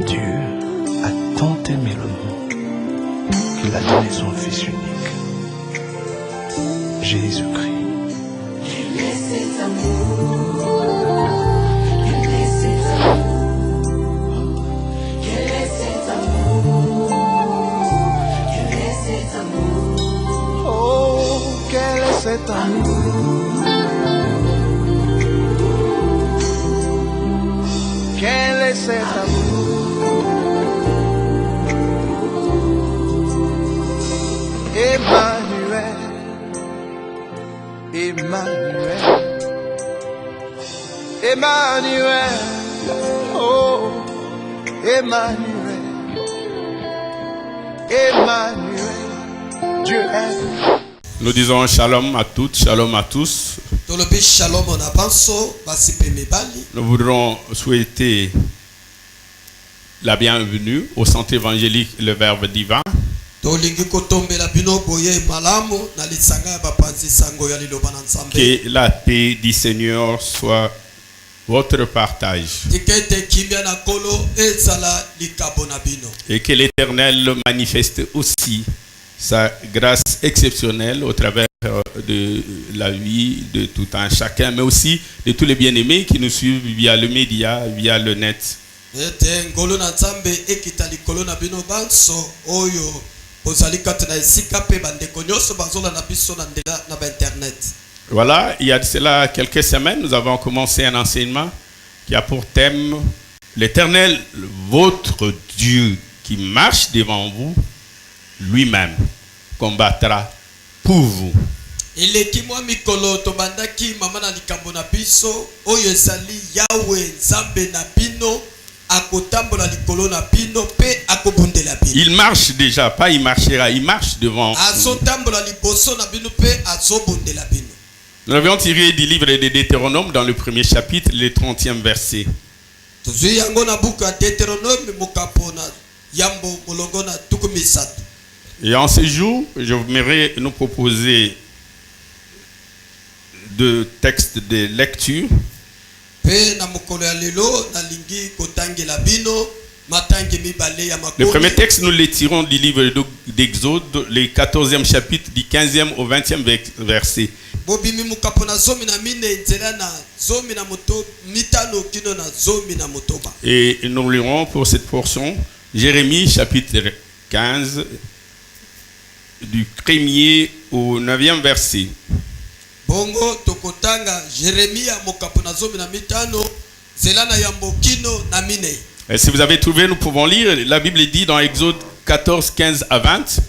Dieu a tant aimé le monde qu'il a donné son Fils unique, Jésus-Christ. Quel est cet amour? Quel est cet amour? Quel est cet amour? Quel est cet amour? Oh, quel est cet amour? Quel est cet amour? Emmanuel, Emmanuel, Emmanuel, oh, Emmanuel, Emmanuel, Dieu aime. Nous disons shalom à toutes, shalom à tous. Nous voudrons souhaiter la bienvenue au centre évangélique Le Verbe Divin. Que la paix du Seigneur soit votre partage. Et que l'Éternel manifeste aussi sa grâce exceptionnelle au travers de la vie de tout un chacun, mais aussi de tous les bien-aimés qui nous suivent via le média, via le net. Voilà, il y a de cela quelques semaines, nous avons commencé un enseignement qui a pour thème l'Éternel, votre Dieu, qui marche devant vous, lui-même combattra pour vous. Il marche déjà, pas il marchera, il marche devant vous. Nous avions tiré du livre de Deutéronome dans le premier chapitre, le 30e verset. Et en ce jour, je voudrais nous proposer deux textes de lecture. Le premier texte, nous le tirons du livre d'Exode, le 14e chapitre, du 15e au 20e verset. Et nous lirons pour cette portion Jérémie chapitre 15, du 1er au 9e verset. Bongo tokotanga Jeremia mokapona zomi na mitano zelana ya mbokino na mine. Et si vous avez trouvé, nous pouvons lire. La Bible dit dans Exode 14, 15 à 20.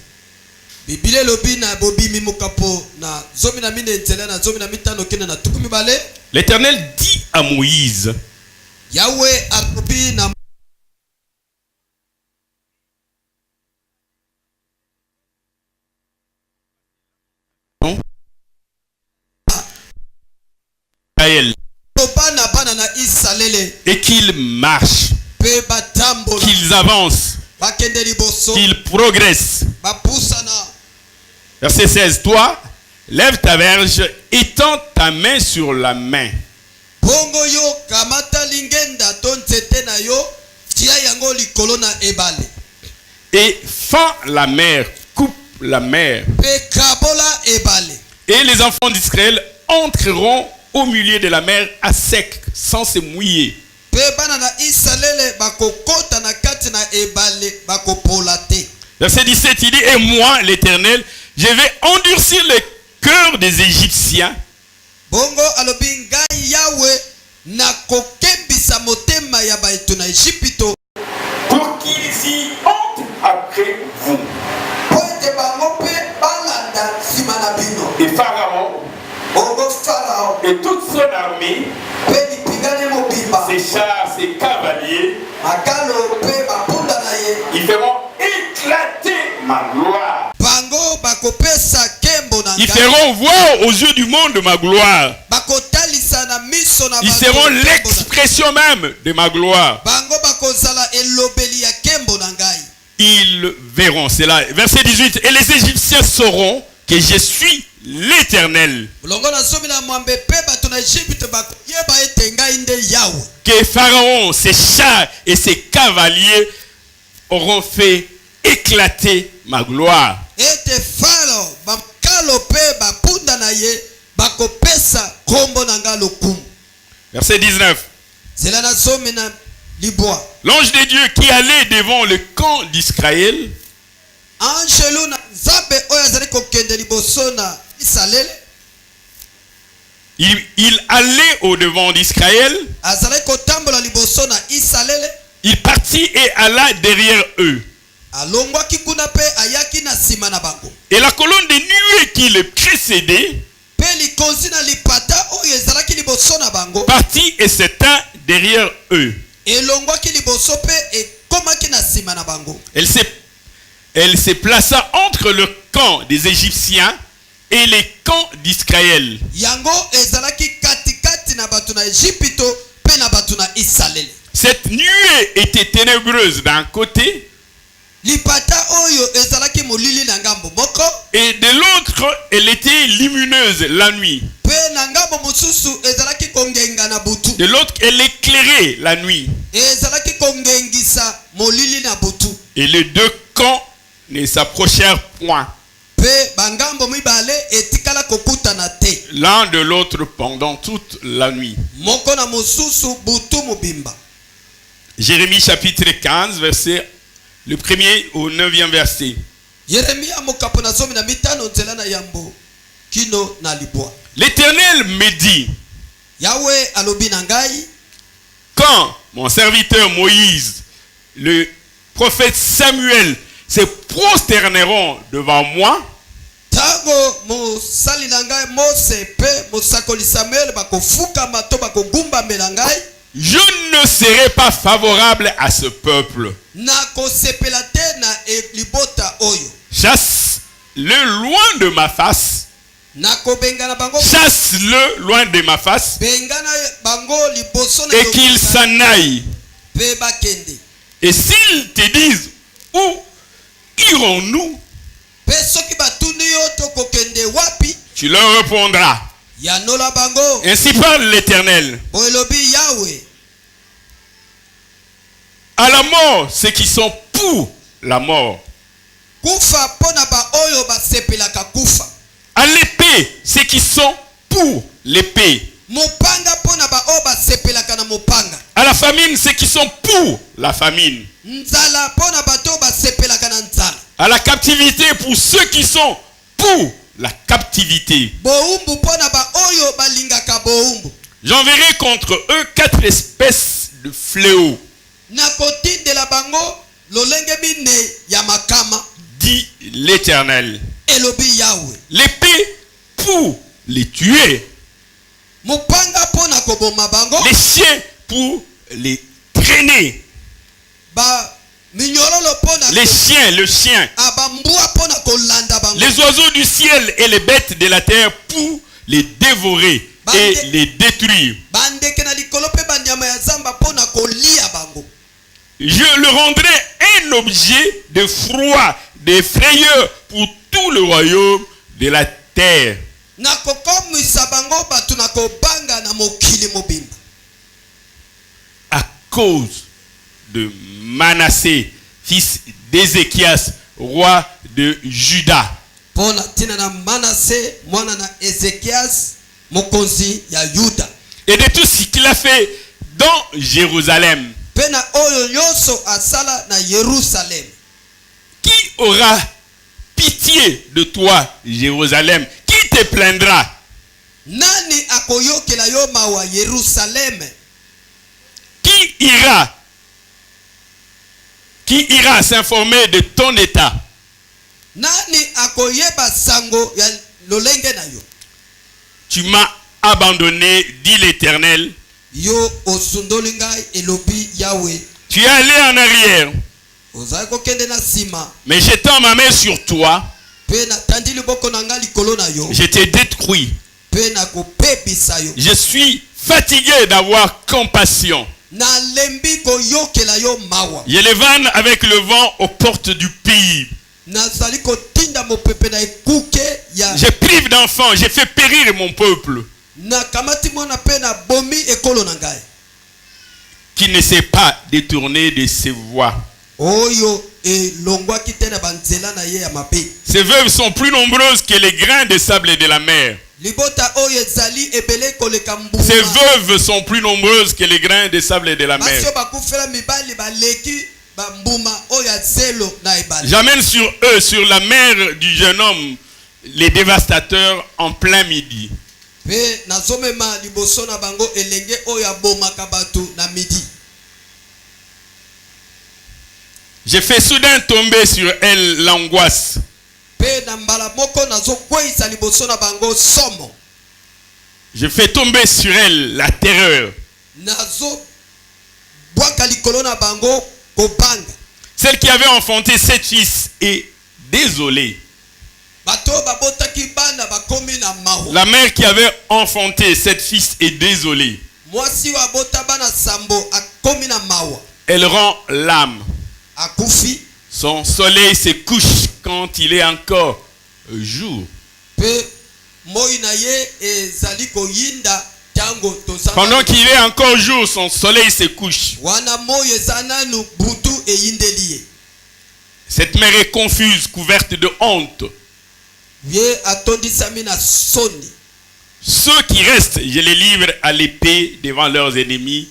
Bibile lobina bobimi mokapo na zomi na mine zelana zomi na mitano kina na tukumi bale. L'Éternel dit à Moïse, Yahweh akobi na et qu'ils marchent, qu'ils avancent, qu'ils progressent. Verset 16. Toi, lève ta verge, étends ta main sur la main. Et fends la mer, coupe la mer. Et les enfants d'Israël entreront au milieu de la mer à sec, sans se mouiller. Verset 17, il dit, et moi, l'Éternel, je vais endurcir le cœur des Égyptiens pour qu'ils y entrent après vous. Et Pharaon et toute son armée, ses chars, ses cavaliers, ils feront éclater ma gloire. Ils feront voir aux yeux du monde ma gloire. Ils seront l'expression même de ma gloire. Ils verront cela. Verset 18. Et les Égyptiens sauront que je suis l'Éternel. que Pharaon, ses chars et ses cavaliers auront fait éclater ma gloire. ete Farao bakalo pe bapunda na ye bakopesa kombo na nga lokumu. Verset 19. Zela na zomi na libwa. L'ange de Dieu qui allait devant le camp d'Israël Angelo na zabe oyo azali kokende liboso na Isalele. il allait au devant d'Israël. Azali kotambola liboso na Isalele. Il partit et alla derrière eux. Alongwaki kuna pe ayaki na sima na bango. Et la colonne de nuée qui le précédait Pe likonzi na lipata oyo ezalaki liboso na bango. partit et s'étend derrière eux. Elongwaki liboso pe ekomaki na sima na bango. Elle se plaça entre le camp des Égyptiens et les camps d'Israël. Yango ezalaki katikati na batu na Egypto pe na batu na Isalele. Cette nuée était ténébreuse d'un côté Lipata oyo ezalaki molili na ngambo moko. et de l'autre elle était lumineuse la nuit. Pe na ngambo mosusu ezalaki kongenga na butu. De l'autre elle éclairait la nuit. Ezalaki kongengisa molili na butu. Et les deux camps ne s'approchèrent point Pe bangambo mibale etikala kokutana te. l'un de l'autre pendant toute la nuit. Moko na mosusu butu mobimba. Jérémie chapitre 15, verset le 1er au 9e verset. Yeremia mokapo na zomi na mitano nzela na yambo kino na libwa. L'Éternel me dit, Yahweh alobi na ngai, quand mon serviteur Moïse, le prophète Samuel se prosterneront devant moi, tango mosali na ngai Mose pe mosakoli Samuel bakofukama to bakogumba mbela ngai, je ne serai pas favorable à ce peuple. na kosepela te na libota oyo. Chasse-le loin de ma face. Na kobengana bango, Chasse-le loin de ma face bengana bango liboso na et qu'il s'en aille. pe bakende. Et s'ils te disent, où irons-nous? Pe soki batuni yo to kokende wapi, Tu leur répondras, yanola bango, ainsi parle l'Éternel. boelobi Yahweh. À la mort, ceux qui sont pour la mort. Kufa pona ba oyo basepelaka kufa. À l'épée, ceux qui sont pour l'épée. Mopanga pona ba oyo basepelaka na mopanga. À la famine, ceux qui sont pour la famine. Nzala pona bato basepelaka na nzala. À la captivité, pour ceux qui sont pour la captivité. Boumbu pona ba oyo balingaka boumbu. J'enverrai contre eux 4 espèces de fléaux, Na kotindela bango lolenge mine ya makama, dit l'Éternel. elobi Yahweh. L'épée pour les tuer. Mopanga pona koboma bango, Les chiens pour les traîner. ba minyololo pona Les chiens, le chien. abambua pona kolanda bango. Les oiseaux du ciel et les bêtes de la terre pour les dévorer et les détruire. Bandeke na likolo pe banyama ya zamba pona kolia bango. Je le rendrai un objet de froid, de frayeur pour tout le royaume de la terre. Na kokomisa bango batu na kobanga na mokili mobimba. À cause de Manassé, fils d'Ézéchias, roi de Juda. Pona tina na Manase mwana na Ezekias mokonzi ya Yuda. Et de tout ce qu'il a fait dans Jérusalem. Pena oyo yoso asala na Yerusalem. Qui aura pitié de toi, Jérusalem? Qui te plaindra? Nani akoyokela yo mawa Yerusalem? Qui ira s'informer de ton état? Nani akoyeba sango ya lolenge na yo? Tu m'as abandonné, dit l'Éternel. Yo osundoli ngai elobi Yahweh. Tu es allé en arrière, Ozali kokende na sima. mais j'étends ma main sur toi. Pe na tandi liboko na ngai likolo na yo. Je t'ai détruit. Pe na kopebisa yo. Je suis fatigué d'avoir compassion. Na lembi koyokela yo mawa. Je les vanne avec le vent aux portes du pays. Nazali kotinda mopepe na ekuke ya. Je prive d'enfants, j'ai fait périr mon peuple. Na kamati mona pe na bomi ekolo na ngai. qui ne s'est pas détourné de ses voies. oyo elongwaki te na banzela na ye ya mabe. Ces veuves sont plus nombreuses que les grains de sable de la mer. libota oyo ezali ebele koleka mbuma. Ces veuves sont plus nombreuses que les grains de sable de la mer. basi oyo bakufela mibali baleki bambuma oyo ya zelo na ebale. J'amène sur eux, sur la mère du jeune homme, les dévastateurs en plein midi. pe nazomema liboso na bango elenge oyo abomaka bato na midi. J'ai fait soudain tomber sur elle l'angoisse. pe na mbala moko nazokweyisa liboso na bango somo. Je fais tomber sur elle la terreur. nazobwaka likolo na bango kobanga. Celle qui avait enfanté 7 fils est désolée. bato babotaki bana bakomi na mawa. La mère qui avait enfanté 7 fils est désolée. mwasi oyo abota bana sambo akomi na mawa. Elle rend l'âme. akufi. Son soleil se couche quand il est encore jour. pe moi na ye ezali koyinda tango tozanga. Pendant qu'il est encore jour, son soleil se couche. wana moi eza nanu butu eyindeli ye. Cette mère est confuse, couverte de honte. ye atondisami na soni. Ceux qui restent, je les livre à l'épée devant leurs ennemis,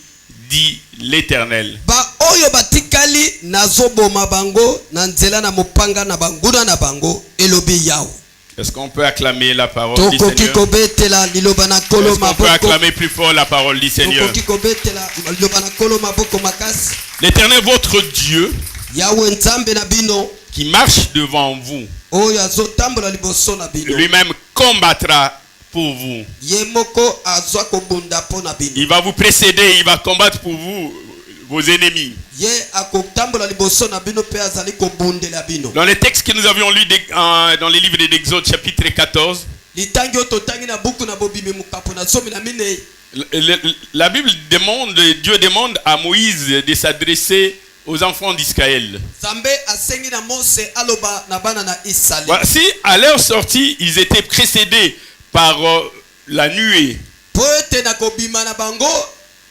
dit l'Éternel. ba oyo batikali nazoboma bango na nzela na mopanga na banguna na bango elobi yawo. Est-ce qu'on peut acclamer la parole du tokoki Seigneur? kobetela liloba na kolo Est-ce qu'on peut maboko. acclamer plus fort la parole du Seigneur? tokoki kobetela liloba na kolo maboko makasi. L'Éternel, votre Dieu, yawe nzambe na bino qui marche devant vous, oyo azotambola liboso na bino. lui-même combattra pour vous. ye moko azwa kobunda mpo na bino. Il va vous précéder, il va combattre pour vous vos ennemis. ye akotambola liboso na bino mpe azali kobundela bino. Dans les textes que nous avions lus dans les livres d'Exode chapitre 14, litangi oyo totangi na buku na bobimi mokapo na zomi na minei. la Bible demande, Dieu demande à Moïse de s'adresser aux enfants d'Israël. nzambe asengi na mose aloba na bana na isale. Voici, à leur sortie, ils étaient précédés par la nuée. po ete na kobima na bango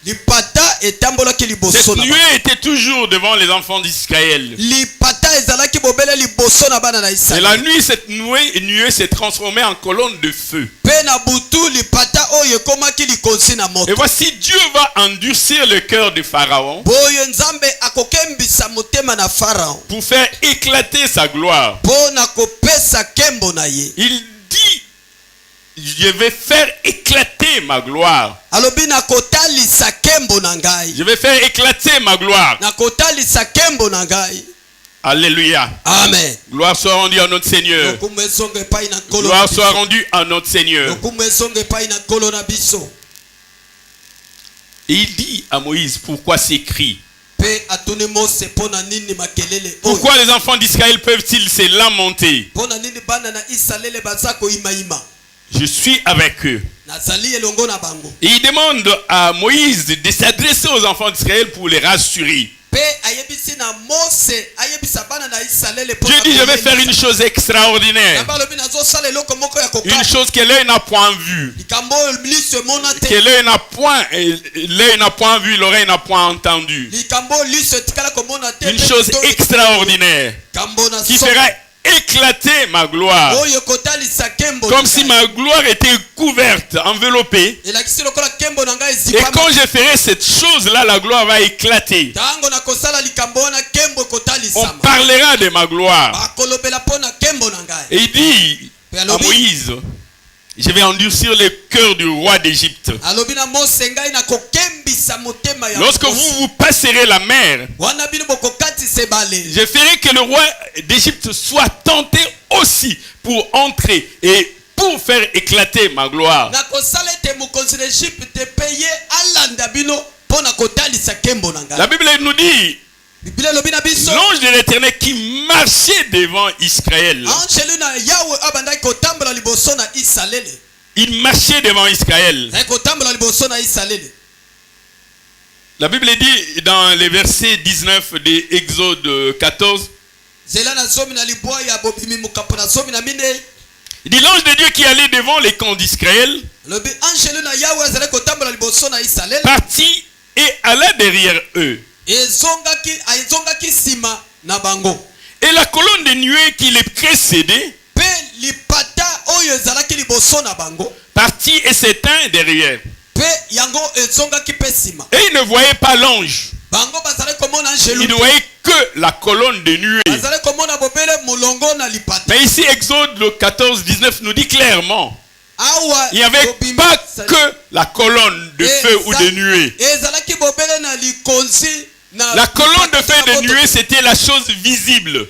lipata etambolaki liboso Cette na bango. nuée était toujours devant les enfants d'Israël. lipata ezalaki bobele liboso na bana na Et isale. la nuit, cette nuée s'est transformée en colonne de feu. pe na butu lipata oyo ekomaki likonzi na Et moto. voici, Dieu va endurcir le cœur de Pharaon boye nzambe akokembisa motema na farao pour faire éclater sa gloire. mpo na kopesa kembo na ye. Il dit, je vais faire éclater ma gloire. alobi nakotalisa kembo na ngai. Je vais faire éclater ma gloire. nakotalisa kembo na ngai. Alléluia. amen. Gloire soit rendue à notre Seigneur. lokumu ezonga epai na nkolo na Gloire soit biso. rendue à notre Seigneur. lokumu ezonga epai na nkolo na biso. Et il dit à Moïse, pourquoi ces cris? mpe atuni mose mpo na nini makelele oyo. Pourquoi les enfants d'Israël peuvent-ils se lamenter? mpo na nini bana na isalaele baza koyimayima. Je suis avec eux. nazali elongo na bango. Et il demande à Moïse de s'adresser aux enfants d'Israël pour les rassurer. mpe ayebisi na mose ayebisa bana na isalaele mpo Dieu na dit, je vais koyebisa. faire une chose extraordinaire. Nzambe alobi nazosala eloko moko ya Une kokata. chose que l'œil n'a point vue. likambo oyo liso emona Que te. l'œil n'a point vu, l'oreille n'a point entendu. likambo oyo liso etikala komona te. Une mpe chose lito- extraordinaire likambo na qui somo. fera éclater ma gloire. oyo kotalisa kembo Comme na si ngai. ma gloire était couverte, enveloppée. elakisi lokola kembo na ngai Et quand ezipama. je ferai cette chose-là, la gloire va éclater. ntango nakosala likambo wana kembo On ekotalisama. parlera de ma gloire. bakolobela mpo na kembo na ngai. Et il dit à Moïse, je vais endurcir le cœur du roi d'Égypte. alobi na mose ngai nakokembisa motema ya Lorsque mokosi. vous passerez la mer, wana bino bokokatisa ebale. je ferai que le roi d'Égypte soit tenté aussi pour entrer et pour faire éclater ma gloire. nakosala ete mokonzi na egypte mpe ye alanda bino mpo na kotalisa kembo na La ngai. Bible nous dit, biblia elobi na biso l'ange de l'Éternel qui marchait devant Israël, anjelu na yawe abandaki kotambola liboso na isalele. il marchait devant Israël. azali kotambola liboso na isalele. La Bible dit dans les versets 19 de Exode 14, nzela na zomi na libwa ya bobimi mokapo na zomi na minei. il dit l'ange de Dieu qui allait devant les camps d'Israël lobi anjelu na yawe azali kotambola liboso na isalele. partit et alla derrière eux. ezongaki nsima na bango. Et la colonne de nuée qui les précédait Pe lipata oyo ezalaki liboso na bango. partit et s'éteint derrière. Pe yango ezongaki pe nsima. Et ils ne voyaient pas l'ange. Bango bazali komona angelu. Ils ne voyaient que la colonne de nuée. Bazali komona bobele mulongo na lipata. Mais ici, Exode le 14-19 nous dit clairement, Awa il n'y avait pas que la colonne de feu ou de nuée. ezalaki bobele na likonzi na La colonne de lipata feu na et de moto. nuée, c'était la chose visible,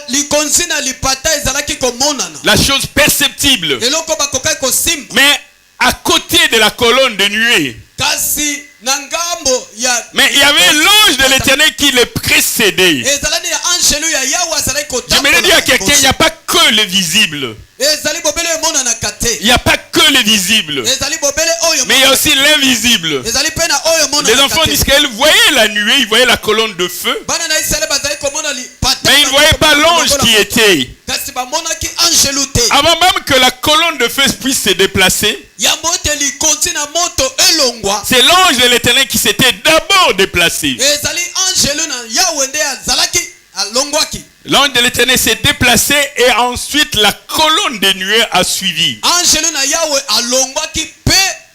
likonzi na lipata ezalaki komonana. la chose perceptible. Eloko bakokaki kosimba. Mais à côté de la colonne de nuée, Kasi na ngambo ya mais il y avait l'ange de l'Éternel qui les précédait. ezalani ya angelu ya Yawe azalaki kotambola. J'aimerais dire à quelqu'un, il n'y a pas que le visible. ezali bobele emonana kate. Il n'y a pas que le visible. ezali bobele oyo Mais il y a aussi l'invisible. ezali pe na oyo emonana Les enfants kate. d'Israël voyaient la nuée, ils voyaient la colonne de feu, Bana na Israël bazali komona lipata. mais ils ne voyaient pas l'ange qui était. Kasi bamonaki angelu te. Avant même que la colonne de feu puisse se déplacer, Yambo te likonzi na moto elongwa. c'est l'ange de l'Éternel qui s'était d'abord déplacé. ezali angelu na Yawe nde azalaki alongwaki. L'ange de l'Éternel s'est déplacé et ensuite la colonne de nuée a suivi. Angelu na Yawe alongwaki pe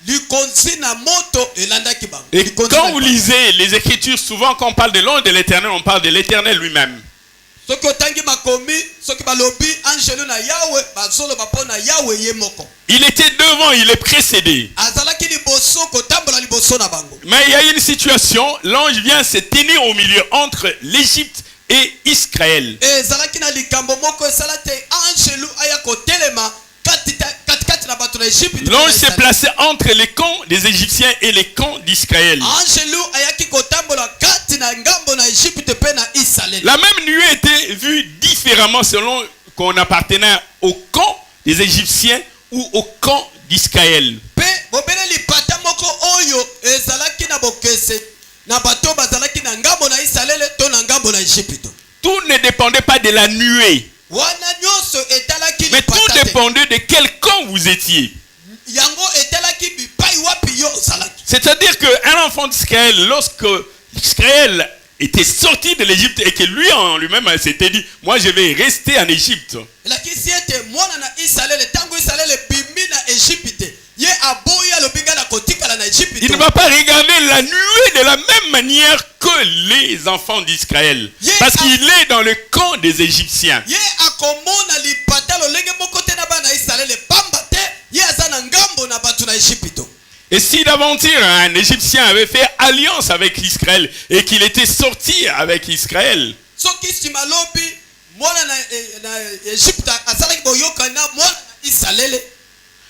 likonzi na moto elandaki bango. Et Likonzi quand na vous bango. lisez les Écritures, souvent quand on parle de l'ange de l'Éternel, on parle de l'Éternel lui-même. Soki otangi makomi soki balobi angelu na Yawe bazoloba mpo na Yawe ye moko. Il était devant, il est précédé. Azalaki liboso kotambola liboso na bango. Mais il y a une situation, l'ange vient se tenir au milieu entre l'Égypte et Israël. ezalaki na likambo moko esala te angelu aya kotelema katikati na bato na Egypte. L'ange s'est placé entre les camps des Égyptiens et les camps d'Israël. angelu ayaki kotambola kati na ngambo na Egypte pe na Israël. La même nuée était vue différemment selon qu'on appartenait au camp des Égyptiens ou au camp d'Israël. Pe bobele lipata moko oyo ezalaki na bokese na bato bazalaki na ngambo na Israël to na ngambo na Egypte. Tout ne dépendait pas de la nuée, Wana nyonso etalaki mais tout lipata te. dépendait de quel camp vous étiez. Yango etalaki bipai wapi yo ozalaki. C'est-à-dire qu'un enfant d'Israël, lorsque Israël était sorti de l'Égypte et que lui en lui-même s'était dit, moi je vais rester en Égypte. Lakisi ete mwana na Israël tango Israël bimi na Egypte ye aboya lobinga na kotikala na Egypte. Il ne va pas regarder la nuée de la même manière que les enfants d'Israël. Parce qu'il est dans le camp des Égyptiens. Ye akomona lipata lolenge moko te na bana Israël pamba te ye aza na ngambo na bato na Egypte. Et si d'aventure un Égyptien avait fait alliance avec Israël et qu'il était sorti avec Israël, Soki sima lobi mwana na Egypte azalaki boyoka na mwana na Israël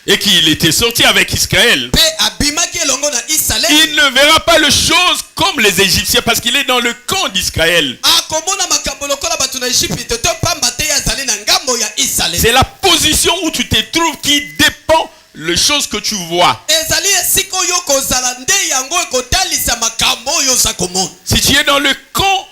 et qu'il était sorti avec Israël, pe abimaki elongo na Israël. il ne verra pas les choses comme les Égyptiens parce qu'il est dans le camp d'Israël. akomona makambo lokola bato na Egypte to pamba te azali na ngambo ya Israël. C'est la position où tu te trouves qui dépend les choses que tu vois. ezali esika oyo kozala nde yango ekotalisa makambo oyo oza komona. Si tu es dans le camp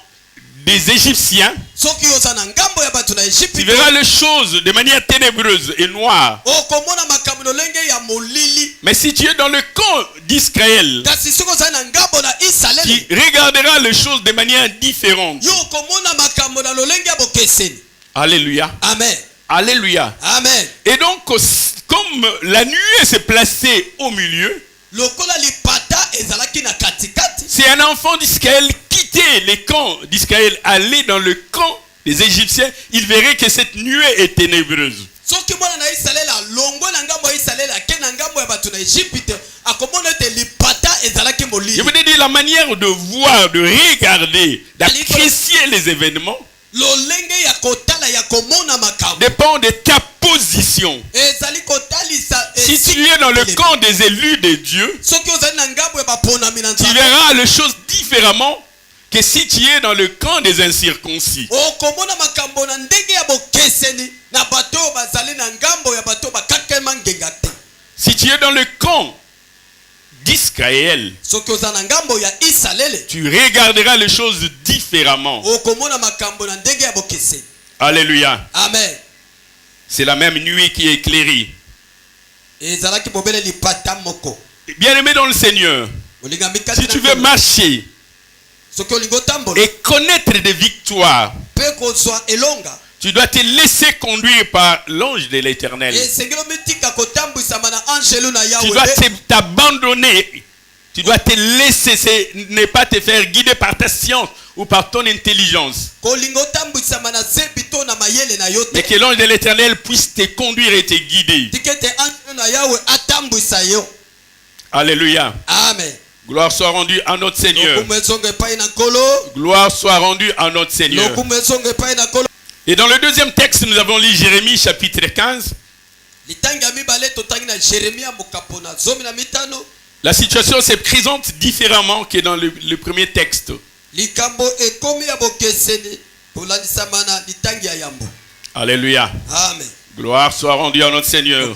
des Égyptiens, Soki oza na ngambo ya bato na tu Egypte verras les choses de manière ténébreuse et noire. okomona makambo lolenge ya molili. Mais si tu es dans le camp d'Israël, Kasi soki ozali na ngambo na Israël tu regarderas les choses de manière différente. yo okomona makambo na lolenge ya bokeseni. Alléluia. Amen. Alléluia. Amen. Et donc, comme la nuée s'est placée au milieu, Lokola lipata ezalaki na katikati. si un enfant d'Israël quittait les camps d'Israël, allait dans le camp des Égyptiens, il verrait que cette nuée est ténébreuse. Soki mwana na Israël alongo na ngambo ya Israël ake na ngambo ya bato na Egypte akomona ete lipata ezalaki molili. Je voulais dire la manière de voir, de regarder, d'apprécier les événements Lolenge ya kotala ya komona makambo dépend de ta position. ezali kotalisa Si tu es dans le camp des élus de Dieu, soki ozali na ngambo ya baponami na tu Nzambe verras les choses différemment que si tu es dans le camp des incirconcis. okomona makambo na ndenge ya bokeseni na bato oyo bazali na ngambo ya bato bakakema ngenga te. Si tu es dans le camp d'Israël, Soki ozali na ngambo ya Israël tu regarderas les choses différemment. okomona makambo na ndenge ya bokeseni. Alléluia. Amen. C'est la même nuit qui est éclairée. Ezalaki bobele lipata moko. Bien-aimés dans le Seigneur, Si tu veux marcher et connaître des victoires, tu dois te laisser conduire par l'ange de l'Éternel. Tu dois t'abandonner. Tu dois te laisser, ne pas te faire guider par ta science ou par ton intelligence. Mais que l'ange de l'Éternel puisse te conduire et te guider. Alléluia. Amen. Gloire soit rendue à notre Seigneur. Gloire soit rendue à notre Seigneur. Et dans le deuxième texte, nous avons lu Jérémie chapitre 15. La situation se présente différemment que dans le premier texte. Alléluia. Amen. Gloire soit rendue à notre Seigneur.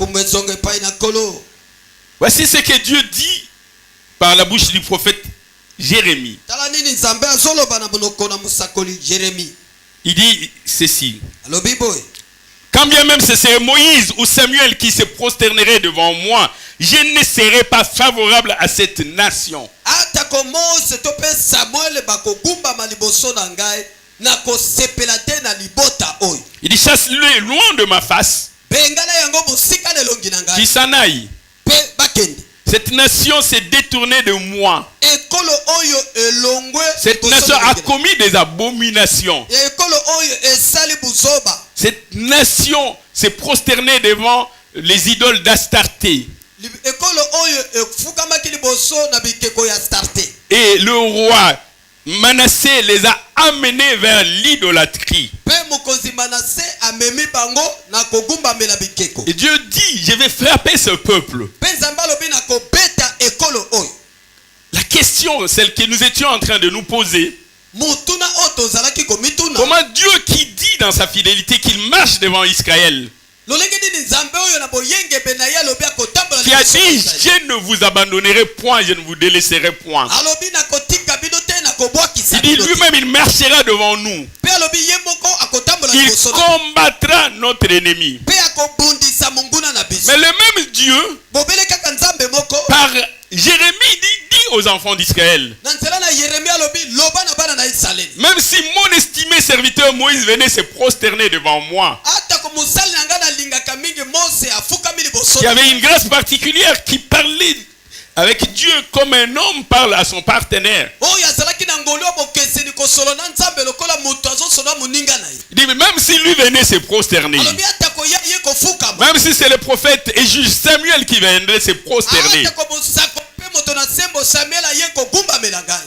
Voici ce que Dieu dit par la bouche du prophète Jérémie. Il dit ceci. Quand bien même ce serait Moïse ou Samuel qui se prosternerait devant moi, je ne serai pas favorable à cette nation. Il dit chasse-le loin de ma face, qu'il s'en aille. Cette nation s'est détournée de moi. Cette nation a commis des abominations. Cette nation s'est prosternée devant les idoles d'Astarté. Et le roi Manassé les a amenés vers l'idolâtrie. Et Dieu dit, je vais frapper ce peuple. La question, celle que nous étions en train de nous poser, comment Dieu qui dit dans sa fidélité qu'il marche devant Israël, qui a dit, je ne vous abandonnerai point, je ne vous délaisserai point. Il dit lui-même, il marchera devant nous. Il combattra notre ennemi. Mais le même Dieu, par Jérémie, dit aux enfants d'Israël, même si mon estimé serviteur Moïse venait se prosterner devant moi, il y avait une grâce particulière qui parlait avec Dieu comme un homme parle à son partenaire. Il dit, mais même si lui venait se prosterner, même si c'est le prophète et juge Samuel qui viendrait se prosterner,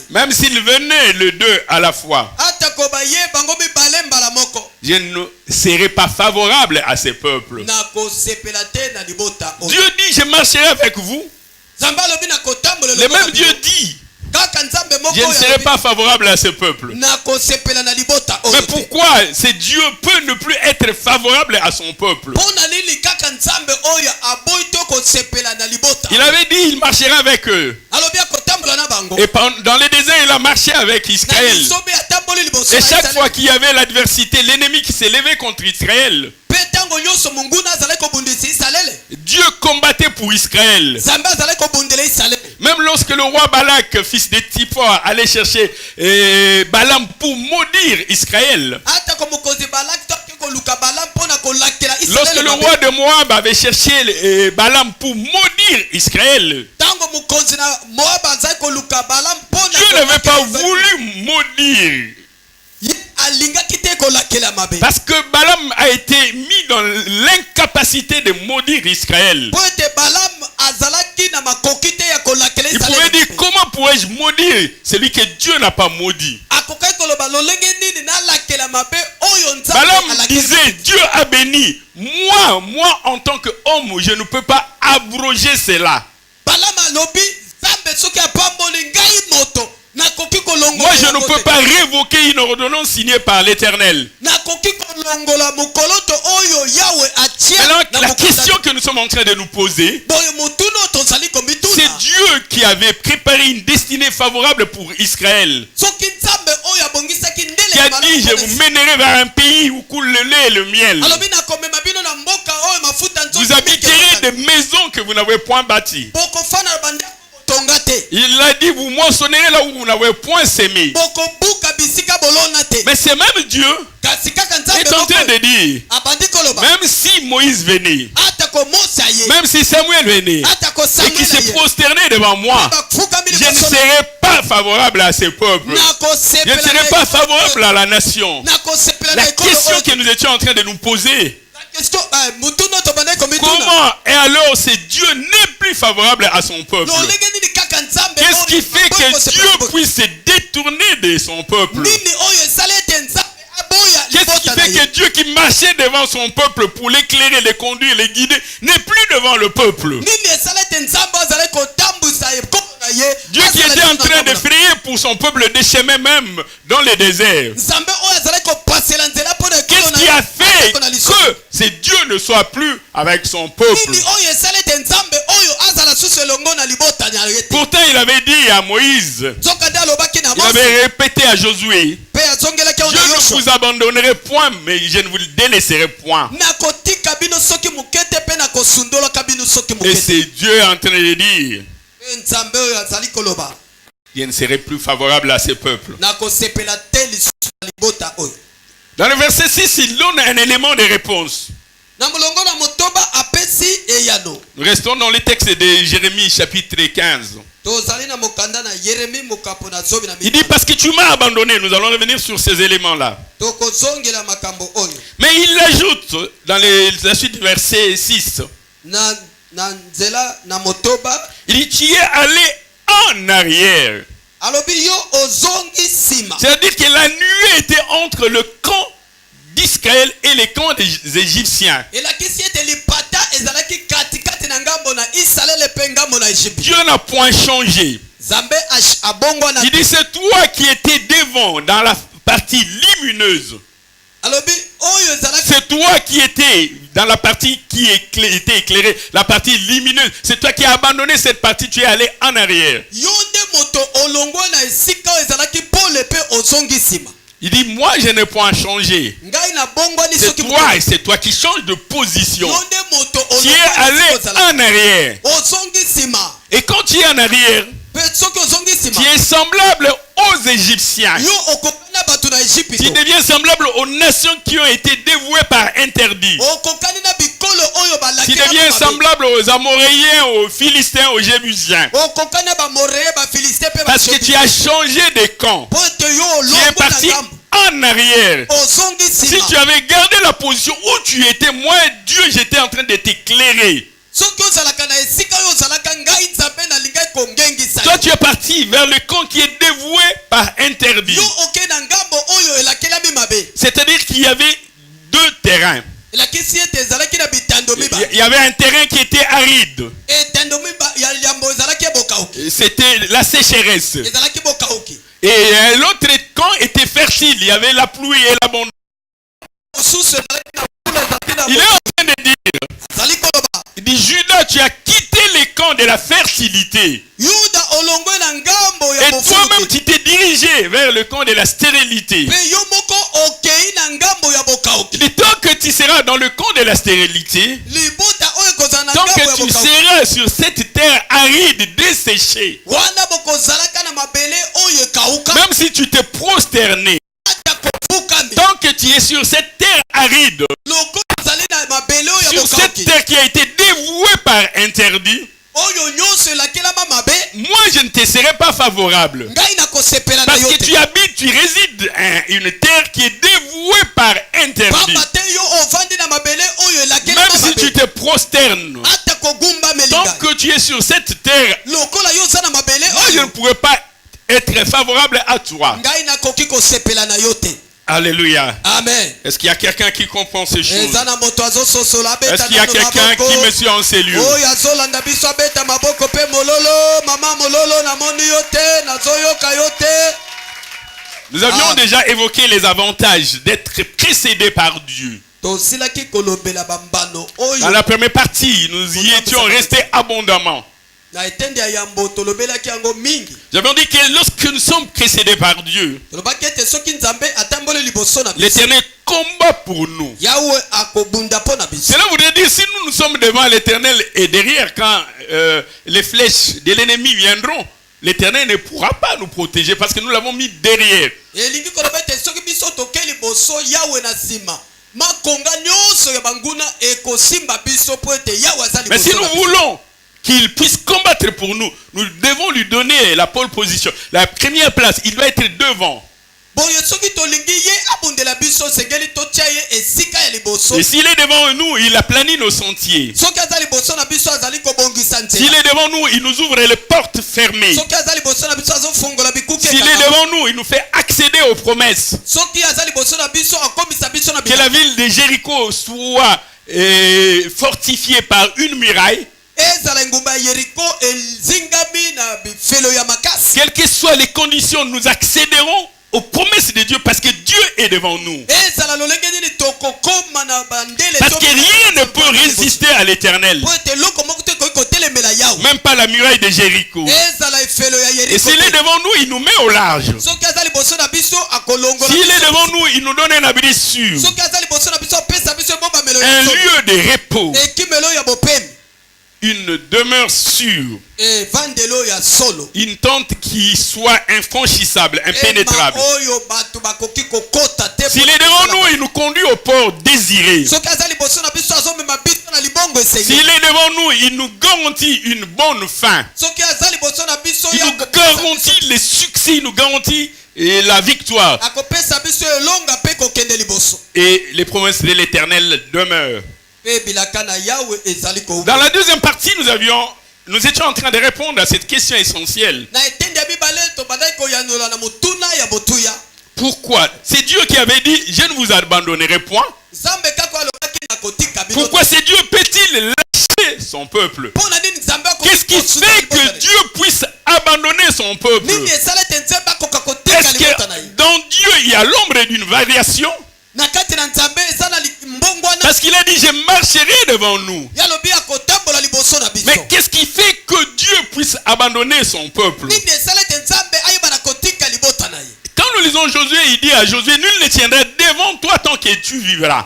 même s'il venait les deux à la fois, je ne serai pas favorable à ces peuples. Dieu dit, je marcherai avec vous. Le même Dieu dit, je ne serai pas favorable à ce peuple. Mais pourquoi ce Dieu peut ne plus être favorable à son peuple? Il avait dit il marchera avec eux. Et dans le désert, il a marché avec Israël. Et chaque fois qu'il y avait l'adversité, l'ennemi qui s'est levé contre Israël, Dieu combattait pour Israël. Même lorsque le roi Balak, fils de Tipor, allait chercher Balaam pour maudire Israël. Lorsque le roi de Moab avait cherché Balaam pour maudire Israël, Dieu n'avait pas voulu maudire. Parce que Balaam a été mis dans l'incapacité de maudire Israël. Il pouvait dire, comment pourrais-je maudire celui que Dieu n'a pas maudit? Balaam disait, Dieu a béni. Moi en tant qu'homme, je ne peux pas abroger cela. Moi, je ne peux pas révoquer une ordonnance signée par l'Éternel. Alors, la question que nous sommes en train de nous poser, c'est Dieu qui avait préparé une destinée favorable pour Israël. Qui a dit, je vous mènerai vers un pays où coule le lait et le miel. Vous habiterez des maisons que vous n'avez point bâties. botonga te. Il a dit, vous moissonnerez là où vous n'avez point semé. Bokobuka bisika bolona te. Mais c'est même Dieu Kasi kaka qui nzambe est en train de dire, abandi koloba. même si Moïse venait, Atako Mose aye. même si Samuel venait, Atako et qui Samuel se aye. prosternait devant moi, Bakufukami je ne liboso na- serai pas favorable à ces peuples. Je Nakosepela ne serai na pas ekolo favorable oyo. à la nation. Nakosepela La na ekolo question oyo. que nous étions en train de nous poser, La question, mutuno tobandai komituna. comment et alors c'est Dieu n'est plus favorable à son peuple? Lolenge nini kaka nzambe Qu'est-ce oyo qui fait aboyi que kosepela Dieu liboso. puisse se détourner de son peuple? Nini oyo esala ete nzambe aboya Qu'est-ce qui libota na fait ye. que Dieu qui marchait devant son peuple pour l'éclairer, les conduire, les guider, n'est plus devant le peuple? Nini esala ete nzambe azali kotambusa ekolo na ye. Dieu qui Azala était en liboso train na de ngambo na- frayer pour son peuple des chemins même dans les déserts. nzambe oyo azali kopasela nzela mpo na ekolo Qu'est-ce na qui ye. a fait Atako na liso. que ce Dieu ne soit plus avec son peuple? Nini oyo esala ete nzambe oyo azala susu elongo na libota na ye te. Pourtant, il avait dit à Moïse, Nzoka nde alobaki na il Mose avait répété à Josué, mpe azongelaki ayo je na ne Yoshua. vous abandonnerai point, mais je ne vous délaisserai point. nakotika bino soki moke te mpe nakosundolaka bino soki Et moke te. c'est Dieu en train de dire, Mpe nzambe oyo azali koloba je ne serai plus favorable à ce peuple. nakosepela te lisusu na libota oyo. Dans le verset 6, il donne un élément de réponse. Na molongo na motoba apesi eyano. Nous restons dans le texte de Jérémie chapitre 15. tozali na mokanda na Yeremi mokapo na zobi na Il dit, parce que tu m'as abandonné, nous allons revenir sur ces éléments-là. tokozongela makambo oyo. Mais il ajoute dans la suite du verset 6, na nzela na motoba il dit, tu es allé en arrière. alobi yo ozongi nsima. C'est-à-dire que la nuée était entre le camp d'Israël et les camps des Égyptiens. elakisi ete lipata ezalaki katikati na ngambo na Israele mpe ngambo na Egypte. Dieu n'a point changé. Nzambe abongo na Il dit, c'est toi qui étais devant dans la partie lumineuse. alobi oyo ezalaki C'est toi qui étais dans la partie qui était éclairée, la partie lumineuse. C'est toi qui as abandonné cette partie, tu es allé en arrière. yo nde moto olongo na esika oyo ezalaki pole mpe ozongi nsima. Il dit, moi je n'ai point changé. ngai na bongwani C'est soki toi et c'est toi qui changes de position. yo nde moto Tu es allé en arrière. ozongi nsima. Et quand tu es en arrière, mpe soki ozongi tu nsima es semblable aux Égyptiens. yo okokani na bato na Tu Egypte. deviens semblable aux nations qui ont été dévouées par interdit. okokani na bikolo oyo Tu balakela deviens mabe. semblable aux Amoréens, aux Philistins, aux Jébusiens. okokani na bamoreye bafilistin mpe Parce que tu as changé de camp. mpo ete yo Tu es olongo na parti ngambo en arrière. ozongi Si nsima. tu avais gardé la position où tu étais, moi, Dieu, j'étais en train de t'éclairer. soki ozalaka na esika oyo ozalaka ngai nzambe nalingai kongengisa Toi, yo. tu es parti vers le camp qui est dévoué par interdit. yo oke na ngambo oyo elakelami mabe. C'est-à-dire qu'il y avait deux terrains. elakisi ete ezalaki na bitando Il mibale. y avait un terrain qui était aride. etando ya yambo ezalaki bokauki. C'était la sécheresse. ezalaki bokauki. Et l'autre camp était fertile. Il y avait la pluie et l'abondance. mosusu ezalaki na mbula ezalaki na Il est en train de dire, ezali koloba il dit, Judas, tu as quitté les camps de la fertilité. yuda olongwe na ngambo ya Et toi-même, bofuluki. tu t'es dirigé vers le camp de la stérilité. mpe yo moko okei na ngambo ya Il bokauki. dit, tant que tu seras dans le camp de la stérilité, libota oyo ekozala na tant ngambo ya que tu bokauki. seras sur cette terre aride, desséchée, wana bokozalaka na mabele oyo ekauka. même si tu t'es prosterné, ata kofukami. tant que tu es sur cette terre aride, loko ozali na mabele oyo ya sur cette bokauki. terre qui a été dévouée par interdit, oyo nyonso elakelama mabe. moi je ne te serai pas favorable. ngai nakosepela na Parce yo que te. tu habites, tu résides une terre qui est dévouée par interdit. pamba te yo ovandi na mabele oyo Même elakelama si tu mabe. te prosternes, ata kogumbamela tant ngai. que tu es sur cette terre, lokola yo oza na mabele moi je ne oyo pourrai pas être favorable à toi. ngai nakoki kosepela na yo te. Alléluia. amen. Est-ce qu'il y a quelqu'un qui comprend ces choses? eza na moto azososola Est-ce abeta qu'il y a nano quelqu'un qui me maboko suit en ces lieux? oyo azolanda biso abeta maboko mpe mololo. mama mololo namoni yo te nazoyoka yo te. Nous avions Ah. déjà évoqué les avantages d'être précédé par Dieu. tosilaki kolobela bambano Dans oyo la première partie, nous y étions restés abondamment. na etende ya yambo tolobelaki yango mingi. Nous avons dit que lorsque nous sommes précédés par Dieu, tolobaki ete soki nzambe atamboli liboso na biso l'Éternel combat pour nous. Yahweh akobunda pona biso. Cela voudrait dire si nous sommes devant l'Éternel et derrière quand les flèches de l'ennemi viendront, l'Éternel ne pourra pas nous protéger parce que nous l'avons mis derrière. Elingi koloba te soki biso tokeli boso Yahweh na sima. Makonga nyonso ya banguna ekosimba biso po ete Yahweh azali Mais si boso. nous voulons qu'il puisse combattre pour nous, nous devons lui donner la pole position. La première place, il doit être devant. Boyo soki tolingi ye abundela biso sengeli totia ye esika ya liboso. Et s'il est devant nous, il aplani nos sentiers. Soki azali boso na biso azali kobongisa nzela. S'il est devant nous, il nous ouvre les portes fermées. Soki azali boso na biso azofungola bikuke. S'il est devant nous, il nous fait accéder aux promesses. Soki azali boso na biso akomisa biso na Que la ville de Jéricho soit fortifiée par une muraille. ezala ngumba Yeriko elzingami na bifelo ya makasi. Quelles que soient les conditions, nous accéderons aux promesses de Dieu parce que Dieu est devant nous. Ezala lolenge nini tokokoma na bandele. Parce que rien ne peut résister à l'Éternel. Po ete loko moko te koki kotelemela Yahweh. Même pas la muraille de Jéricho. Ezala efelo ya Yeriko. Et s'il est devant nous, il nous met au large. Soki azali boso na biso akolongola. S'il est devant nous, il nous donne un abri sûr. Soki azali boso na biso apesa biso bomba melo Un ya lieu de repos. ekimelo ya bopemi. Une demeure sûre. Vandelo ya solo. Une tente qui soit infranchissable, impénétrable. Oyo batu bakoki kokota te. S'il est devant nous, il nous conduit au port désiré. Soki azali boso na biso azomema biso na libongo esengi. S'il est devant nous, il nous garantit une bonne fin. Soki azali boso na biso Il ya nous garantit le succès, il nous garantit la victoire. akopesa biso elonga pe kokende liboso. Et les promesses de l'Éternel demeurent. Pe bilaka na Yahweh ezali ko. Dans la deuxième partie, nous étions en train de répondre à cette question essentielle. Na etende ya bibale to badai ko yanola na mutuna ya botuya. Pourquoi? C'est Dieu qui avait dit, je ne vous abandonnerai point. Zambe kako alobaki na kotika bino. Pourquoi c'est Dieu peut-il lâcher son peuple? Pona nini Zambe ako. Qu'est-ce qui fait que Dieu puisse abandonner son peuple? Nini esala te Nzambe akoka kotika Est-ce libota na ye. que dans Dieu il y a l'ombre d'une variation? Na kati na Nzambe ezana mbongwana. Parce qu'il a dit, je marcherai devant nous. Yalobi akotambola liboso na biso. Mais qu'est-ce qui fait que Dieu puisse abandonner son peuple? Nini esala te Nzambe ayeba na kotika libota na ye. Quand nous lisons Josué, il dit à Josué, nul ne tiendra devant toi tant que tu vivras.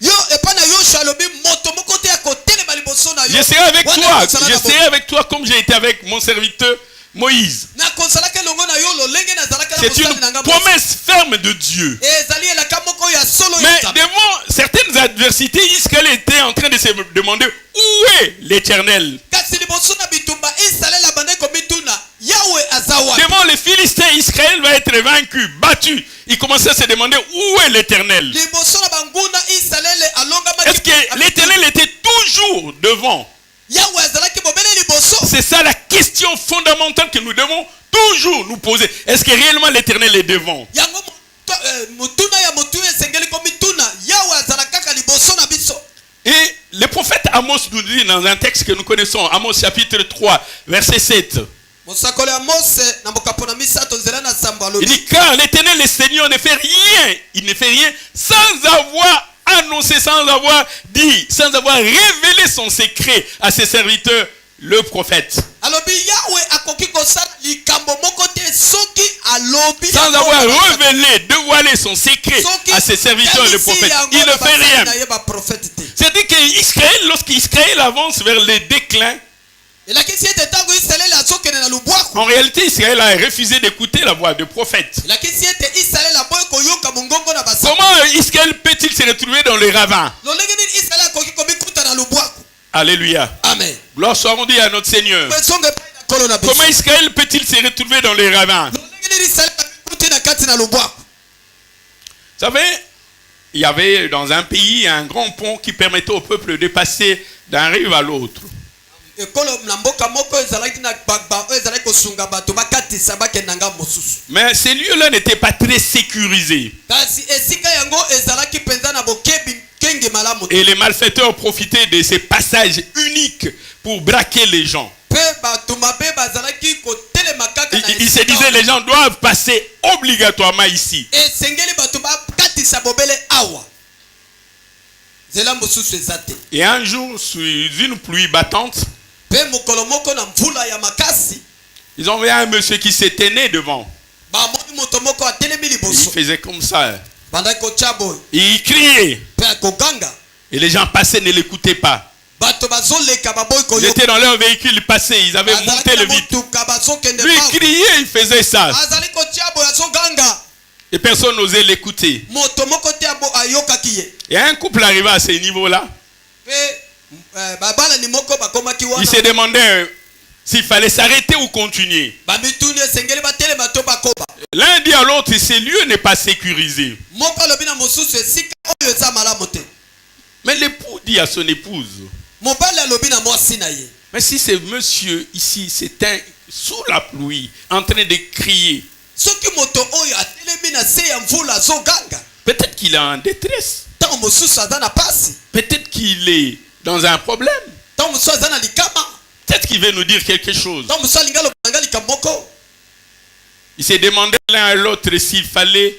Yo epa na Yoshua alobi moto moko te akotelema liboso na yo. Je serai avec Wana toi. kozala na Je serai avec toi comme j'ai été avec mon serviteur Moïse. na konsalaka elongo na yo lolenge nazalaka na C'est mosali na une nga promesse ferme de Dieu. ezali elaka moko ya solo ya Mais Nzambe. devant certaines adversités, Israël était en train de se demander où est l'Éternel. kasi liboso na bitumba Israel abandaki komituna Yahweh aza wapi. Devant les Philistins, Israël va être vaincu, battu. Il commençait à se demander où est l'Éternel. liboso na banguna Israel alongamaki. Est-ce que l'Éternel était toujours devant? Yahweh azalaki bobele liboso. C'est ça la question fondamentale que nous devons toujours nous poser. Est-ce que réellement l'Éternel est devant? yango mutuna ya motu esengeli komituna Yahweh azala kaka liboso na biso. Et le prophète Amos nous dit dans un texte que nous connaissons, Amos chapitre 3, verset 7. mosakoli ya Mose na mokapo misato nzela na sambo Il alobi. dit, car l'Éternel, le Seigneur, ne fait rien. Il ne fait rien sans avoir annoncé, sans avoir dit, sans avoir révélé son secret à ses serviteurs, le prophète. alobi Yahweh akoki kosala likambo moko te soki alobi. Sans avoir révélé, dévoilé son secret à ses serviteurs, le prophète. Il ne fait rien. C'est-à-dire qu'Israël, lorsqu'Israël avance vers le déclin, en réalité, Israël a refusé d'écouter la voix du prophète. Comment Israël peut-il se retrouver dans les ravins? Alléluia. Amen. Gloire soit rendue à notre Seigneur. Comment Israël peut-il se retrouver dans les ravins? Vous savez, il y avait dans un pays un grand pont qui permettait au peuple de passer d'un rive à l'autre. Mais ces lieux-là n'étaient pas très sécurisés. Et les malfaiteurs profitaient de ces passages uniques pour braquer les gens. Ils se disaient, les gens doivent passer obligatoirement ici. Et un jour, sous une pluie battante, ils ont vu un monsieur qui s'éteignait devant. Il faisait comme ça. bandaki kotya boye Il criait. mpe koganga Et les gens passaient, ne l'écoutaient pas. bato bazoleka baboyi Ils koyoka étaient dans leur véhicule, ils passaient, ils avaient monté azalaki le na vide. motuka bazokende Lui, il mbangu criait, il faisait ça. azali kotya boye azoganga Et personne n'osait l'écouter. moto moko te ayokaki ye Et un couple arrivait à ce niveau-là. mpe babalani moko bakomaki Il se wana demandait s'il fallait s'arrêter ou continuer. bamituni esengeli batelema to bakoba L'un dit à l'autre, ce lieu n'est pas sécurisé. moko alobi na mosusu esika oyo eza malamu te Mais l'époux dit à son épouse, mobali alobi na mwasi na ye mais si ce monsieur ici s'éteint sous la pluie, en train de crier, soki moto oyo atelemi na se ya mvula azoganga peut-être qu'il est en détresse. ntango mosusu aza na pasi Peut-être qu'il est dans un problème. ntango mosusu aza na likama Peut-être qu'il veut nous dire quelque chose. ntango mosusu alingi aloba nanga likambo moko Il se demandait l'un à l'autre s'il fallait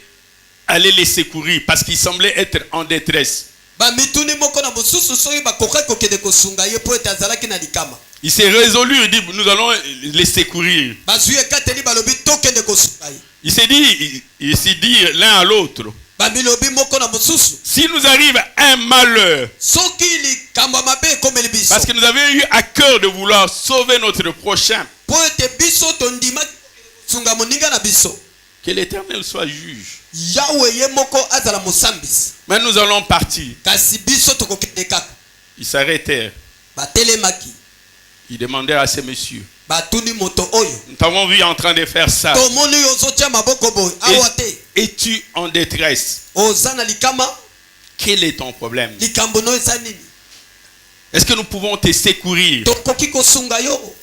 aller les secourir parce qu'il semblait être en détresse. bamituni moko na mosusu soki bakokaki kokende kosunga ye mpo ete azalaki na likama Il s'est résolu, il dit, nous allons les secourir. bazwi ekateli balobi tokende kosunga ye Il s'est dit l'un à l'autre, bamilobi moko na mosusu si nous arrive un malheur, soki likambo ya mabe ekomeli biso parce que nous avions eu à cœur de vouloir sauver notre prochain, mpo ete biso tondimaki kosunga moninga na biso que l'Éternel soit juge. yawe ye moko azala mosambisi Mais nous allons partir. kasi biso tokokende kaka Ils s'arrêtèrent. batelemaki Ils demandaient à ces messieurs, batuni moto oyo nous t'avons vu en train de faire ça. tomoni oyo ozotya maboko boye awa te Es-tu en détresse? oza na likama Quel est ton problème? likambo no eza nini Est-ce que nous pouvons te secourir? tokoki kosunga yo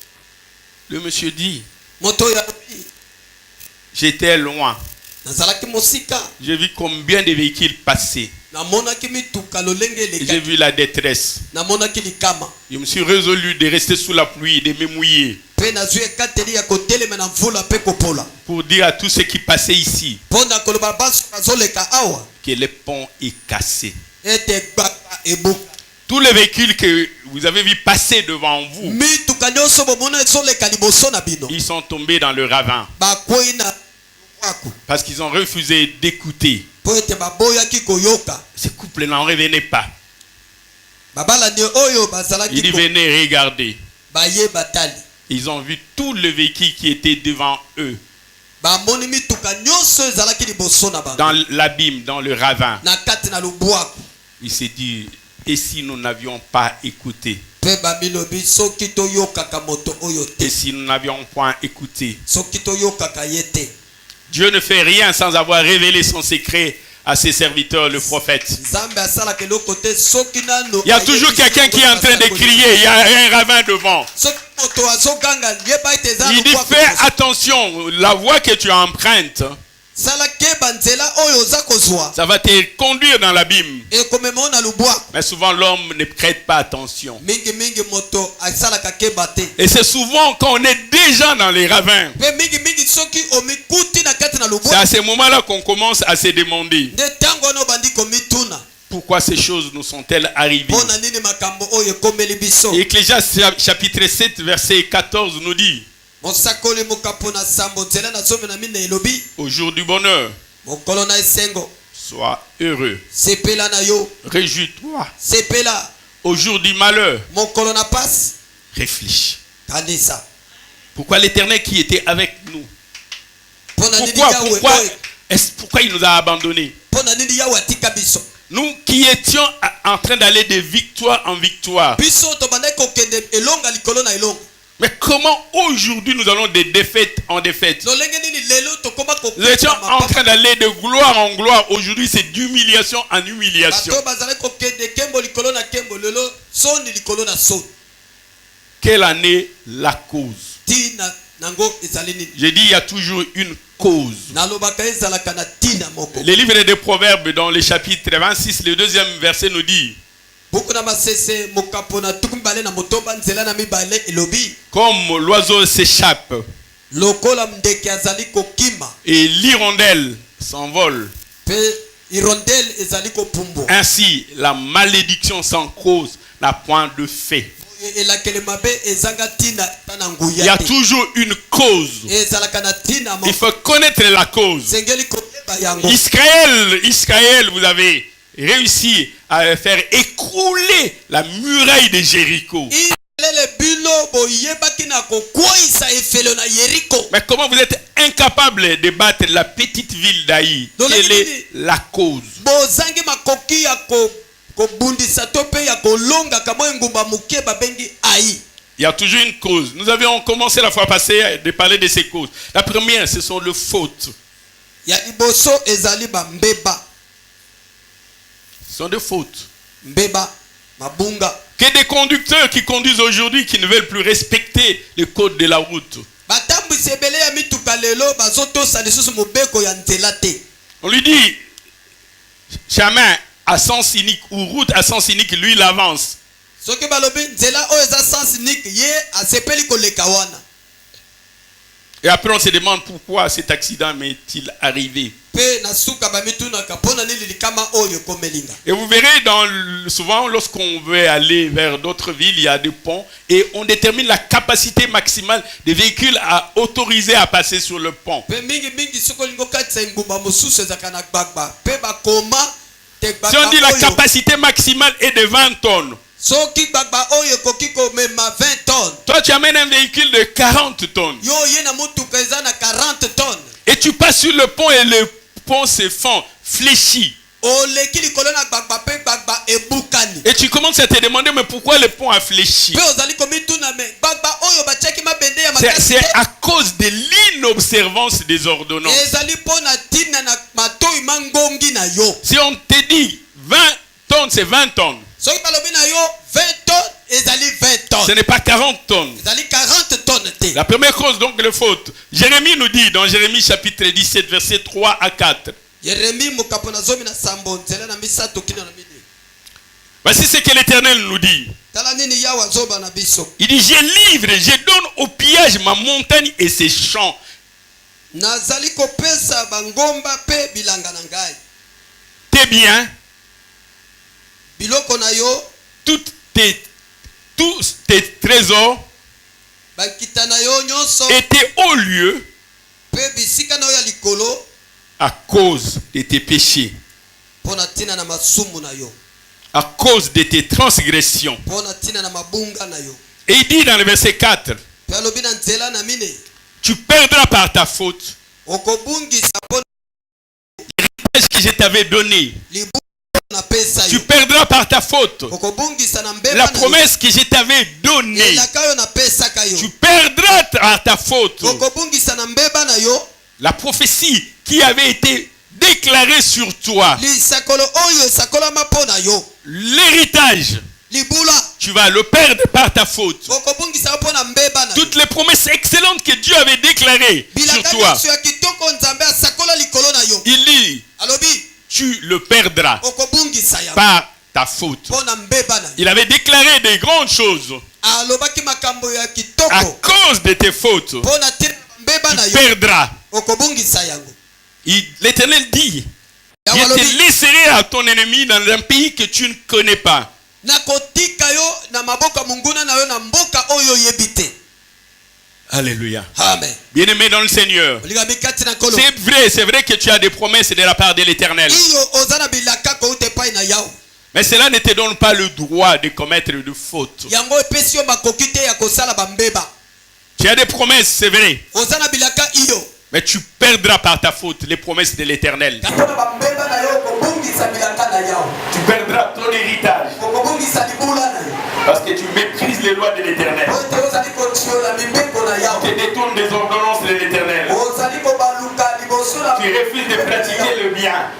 Le monsieur dit, moto oyo alobi j'étais loin. nazalaki mosika J'ai vu combien de véhicules passer. namonaki mituka lolenge J'ai elekaki vu la détresse. namonaki likama Je me suis résolu de rester sous la pluie, de me mouiller, mpe nazwi ekateli ya kotelema na mvula mpe kopola pour dire à tous ceux qui passaient ici mpo na koloba baso bazoleka awa que le pont est cassé. ete gbaka ebuka Tous les véhicules que vous avez vu passer devant vous, mituka nyonso bomona ezoleka liboso na bino ils sont tombés dans le ravin bakwei na lubwaku parce qu'ils ont refusé d'écouter. mpo ete baboyaki koyoka Ce couple n'en revenait pas. babalani oyo Ils bazalaki venaient regarder. baye batali Ils ont vu tous les véhicules qui étaient devant eux, bamoni mituka nyonso ezalaki liboso na bango dans l'abîme, dans le ravin. na kati na lubwaku Il s'est dit, et si nous n'avions pas écouté? mpe bamilobi soki toyokaka moto oyo te Et si nous n'avions point écouté? soki toyokaka ye te Dieu ne fait rien sans avoir révélé son secret à ses serviteurs, le prophète. nzambe asalaka eloko te soki nano Il y a toujours quelqu'un qui est en train de crier. Il y a un ravin devant. soki moto azoganga yeba ete eza Il dit, lubwaku fais liboso. attention, la voie que tu empruntes, sala keba nzela oyo oza kozwa ça va te conduire dans l'abîme. ekomema na lubwaku Mais souvent l'homme ne prête pas attention. mingi moto asalaka keba te Et c'est souvent quand on est déjà dans les ravins, mpe mingi soki omikuti na kati na c'est à lubwaku ce moment-là qu'on commence à se demander nde ntango wana obandi komituna pourquoi ces choses nous sont-elles arrivées. mpo na nini makambo oyo ekomeli biso Ecclésiaste chapitre 7 verset 14 nous dit, mosakoli mokapo na sambo nzela na zomi na mine elobi au jour du bonheur, mokolo na esengo sois heureux, sepela na yo réjouis-toi. sepela Au jour du malheur, mokolo na pasi réfléchis. kanisa Pourquoi l'Éternel qui était avec nous, mpo na nini pourquoi yawe oyo pourquoi il nous a abandonnés? mpo na nini yawe atika biso Nous qui étions en train d'aller de victoire en victoire. biso tobandaki kokende elonga likolo na elonga Mais comment aujourd'hui nous allons de défaite en défaite? lolenge nini lelo tokoma Nous étions en train d'aller de gloire en gloire. Aujourd'hui, c'est d'humiliation en humiliation. bato bazalaki kokende kembo likolo na kembo lelo soni likolo na soni Quelle en est la cause? ntina nango ezali nini J'ai dit, il y a toujours une cause. nalobaka ezalaka na ntina moko Le livre des Proverbes, dans le chapitre 26, le deuxième verset nous dit, buku na masese mokapo na tuku mibale na motoba nzela na mibale elobi comme l'oiseau s'échappe lokola ndeke azali kokima et l'hirondelle s'envole, mpe irondele ezali kopumbwa ainsi la malédiction sans cause n'a point de fait. elakeli mabe ezanga ntina ta na Il y nguya a te toujours une cause. ezalaka na ntina Il moko faut connaître la cause. sengeli koyeba koyeba yango. Israël, vous avez réussi à faire écrouler la muraille de Jéricho. Mais comment vous êtes incapable de battre la petite ville d'Aï? Quelle est la cause? Il y a toujours une cause. Nous avions commencé la fois passée de parler de ces causes. La première, ce sont les fautes. Ce sont des fautes. Que des conducteurs qui conduisent aujourd'hui qui ne veulent plus respecter le code de la route. On lui dit chemin à sens unique ou route à sens unique, lui il avance. Et après on se demande pourquoi cet accident m'est-il arrivé. Et vous verrez souvent lorsqu'on veut aller vers d'autres villes, il y a des ponts et on détermine la capacité maximale des véhicules à autoriser à passer sur le pont. Si on dit la capacité maximale est de 20 tonnes. Toi tu amènes un véhicule de 40 tonnes. Et tu passes sur le pont et le pont se fend, fléchi. Et tu commences à te demander mais pourquoi le pont a fléchi? C'est à cause de l'inobservance des ordonnances. Si on te dit 20 tonnes, c'est 20 tonnes. Ce n'est pas 40 tonnes. La première cause donc de faute. Jérémie nous dit dans Jérémie chapitre 17 versets 3 à 4. Voici ce que l'Éternel nous dit. Il dit je donne au pillage ma montagne et ses champs. Tes biens, tous tes trésors étaient au lieu à cause de tes péchés, à cause de tes transgressions. Et il dit dans le verset 4, tu perdras par ta faute l'héritage que je t'avais donné. Tu perdras par ta faute la promesse que je t'avais donnée. Tu perdras par ta faute la prophétie qui avait été déclarée sur toi. L'héritage, tu vas le perdre par ta faute. Toutes les promesses excellentes que Dieu avait déclarées sur toi, il dit, tu le perdras par ta faute. Il avait déclaré des grandes choses. À cause de tes fautes, tu perdras. L'Éternel dit, je te laisserai à ton ennemi dans un pays que tu ne connais pas. Alléluia. Amen. Bien-aimé dans le Seigneur, c'est vrai que tu as des promesses de la part de l'Éternel. Mais cela ne te donne pas le droit de commettre de fautes. Tu as des promesses, c'est vrai. Mais tu perdras par ta faute les promesses de l'Éternel. Tu perdras ton héritage. Parce que tu méprises les lois de l'Éternel. Tu te détournes des ordonnances de l'Éternel. Tu refuses de pratiquer le bien.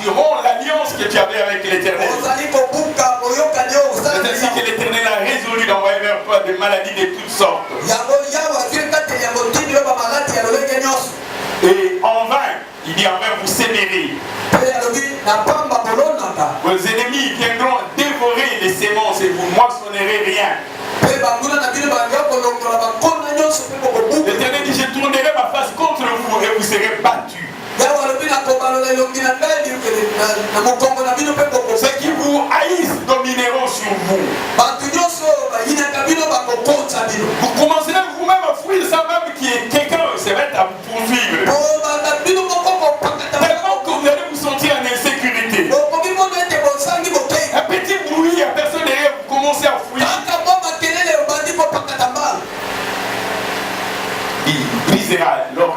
Tu romps l'alliance que tu avais avec l'Éternel. C'est ainsi que l'Éternel a résolu d'envoyer vers toi des maladies de toutes sortes. Et en vain, il dit en vain vous s'aimerez. Vos ennemis viendront dévorer les semences et vous ne moissonnerez rien. L'Éternel dit je tournerai ma face contre vous et vous serez battus. Ceux qui vous haïssent domineront sur vous. Vous commencerez vous-même à fuir sans même qu'il y ait quelqu'un se mette à vous poursuivre.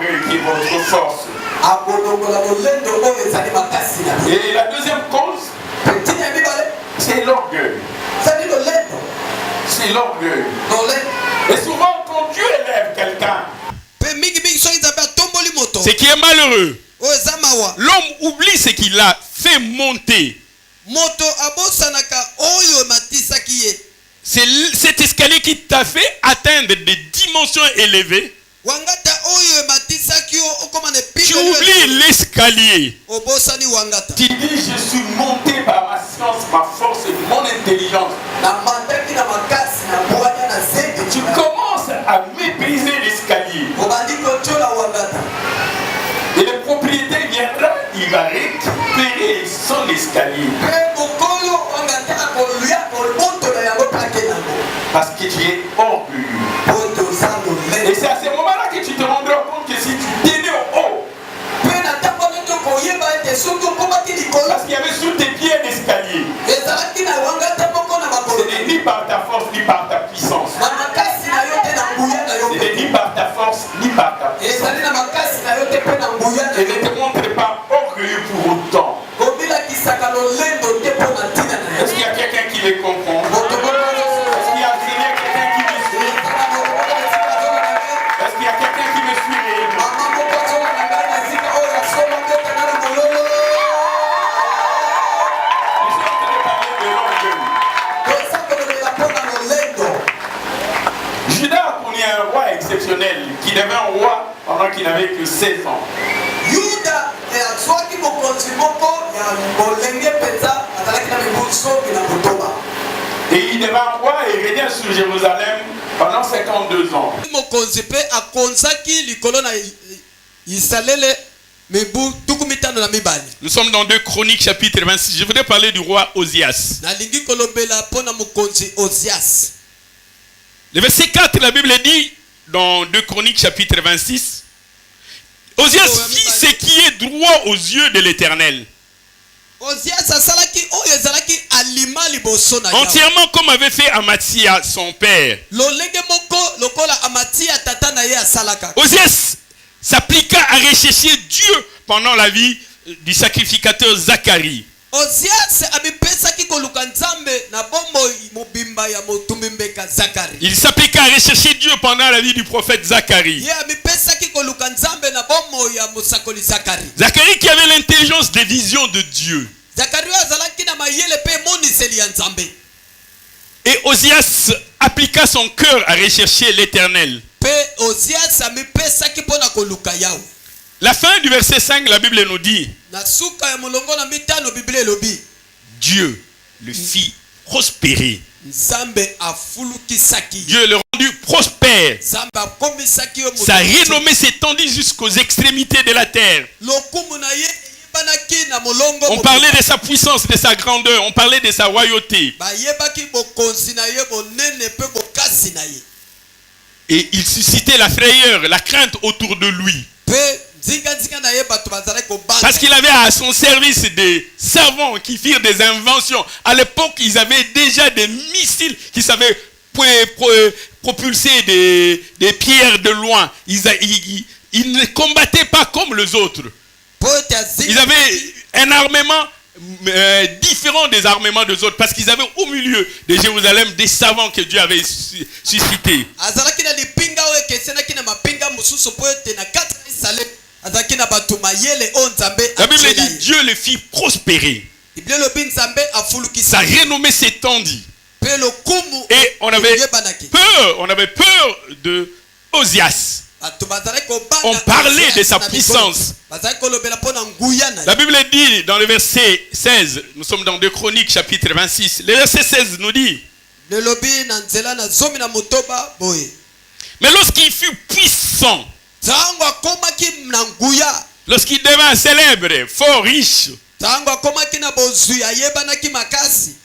l'orgueil qui est votre force. akolongola lolendo oyo ezali makasi na ye. Et la deuxième cause, Petini ya mibale c'est l'orgueil. ezali lolendo C'est l'orgueil. lolendo. Et souvent, quand Dieu élève quelqu'un, Mpe mingimingi soki nzambe atomboli moto c'est qui est malheureux. oyo eza mawa, L'homme oublie ce qu'il a fait monter. moto abosanaka oyo matisaki ye. C'est cet escalier qui t'a fait atteindre des dimensions élevées. Wangata oyo matisaki yo okoma ne Tu piko oublies l'escalier. obosani wangata. Tu dis, je suis monté par ma science, ma force et mon intelligence. Na mandaki na makasi na bwanya na zeke Tu commences à mépriser l'escalier. obandi kotola wangata. Et le propriétaire viendra, il va récupérer son escalier. Mpe mokolo wangata akoluya kolbotola yango plake nango. Parce que tu es orgueilleux. Oyo oza lolendo. Et c'est à ce moment-là que tu te rendras compte que si tu t'aimais au haut, Mpe na ntango wana koyeba ete soki okomaki likolo parce qu'il y avait sous tes pieds un escalier. ezalaki na wangata moko na Ce makolo n'est ni par ta force, ni par ta puissance. na makasi na yo te na nguya na yo Ce te. n'est ni par ta force, ni par ta puissance. ezali na makasi na yo te mpe na nguya na Et yo ne te montre pas orgueilleux pour autant. kobilakisaka lolendo te mpo na ntina na Est-ce qu'il y a quelqu'un qui les comprend? moto moko Est-ce qu'il y a quelqu'un qui me suit? Est-ce qu'il y a quelqu'un qui me suit réellement? mama moko azola na ngai na esika oyo asomba te tana na mololo Je suis en train de parler de l'orgueil. toza kolobela mpo na lolendo. Judas a connu un roi exceptionnel qui devint roi pendant qu'il n'avait que 16 ans. yuda azwaki mokonzi moko ya molenge mpenza azalaki na mibu soki na kotoba. Et il devint roi et régna sur Jérusalem pendant 52 ans. mokonzi mpe akonzaki likolo na isalele mibu tuku mitano na mibale. Nous sommes dans 2 Chroniques chapitre 26. Je voudrais parler du roi Osias. nalingi kolobela mpo na mokonzi Ozias. Le verset 4, la Bible dit dans 2 Chroniques chapitre 26, Osias fit ce qui est droit aux yeux de l'Éternel, Ozias asalaki oyo ezalaki alima liboso na Yawe. entièrement comme avait fait Amathia son père. lolenge moko lokola Amatia tata na ye asalaka. Osias s'appliqua à rechercher Dieu pendant la vie du sacrificateur Zacharie. Ozias amipesaki koluka nzambe na bomoi mobimba ya motumbi mbeka Zakari. Il s'appliqua à rechercher Dieu pendant la vie du prophète Zacharie. Ye amipesaki koluka nzambe na bomoi ya mosakoli Zakari. Zacharie qui avait l'intelligence des visions de Dieu. Zakari oyo azalaki na mayele pe moniseli ya nzambe. Et Osias appliqua son cœur à rechercher l'Éternel. Pe Ozias amipesaki mpona koluka Yawe. La fin du verset 5, la Bible nous dit, Na suka ya molongo na mitano Biblia elobi Dieu le fit prospérer. nzambe afulukisaki. Dieu le rendu prospère. Nzambe akomisaki yo Sa renommée s'étendit jusqu'aux extrémités de la terre. lokumu na ye eyebanaki na molongo. On parlait de sa puissance, de sa grandeur, on parlait de sa royauté. bayebaki bokonzi na ye bonene pe bokasi na ye. Et il suscitait la frayeur, la crainte autour de lui. Pe nzinga na ye bato bazalaki kobanga. Parce qu'il avait à son service des savants qui firent des inventions. À l'époque, ils avaient déjà des missiles qui savaient propulser des pierres de loin. Ils ne combattaient pas comme les autres. Ils avaient un armement différent des armements des autres. Parce qu'ils avaient au milieu de Jérusalem des savants que Dieu avait suscités. azalaki na lipinga oyo ekesenaki na mapinga mosusu po ete na kati ya Isalaele azalaki na bato mayele oyo nzambe La Bible atiela dit ye. Dieu le fit prospérer. Biblia elobi nzambe Sa afulukisa renommée s'étendit. pe lokumu Et on avait eyebanaki. peur de Osias. Bato bazalaki kobanga On parlait Ozias de sa na puissance. mikolo. Bazalaki kolobela mpo na nguya na ye. La Bible dit dans le verset 16, nous sommes dans 2 Chroniques chapitre 26, le verset 16 nous dit, lelobi na nzela na zomi na motoba boye mais lorsqu'il fut puissant, ntango akomaki na nguya, lorsqu'il devint célèbre, fort riche, ntango akomaki na bozwi ayebanaki makasi,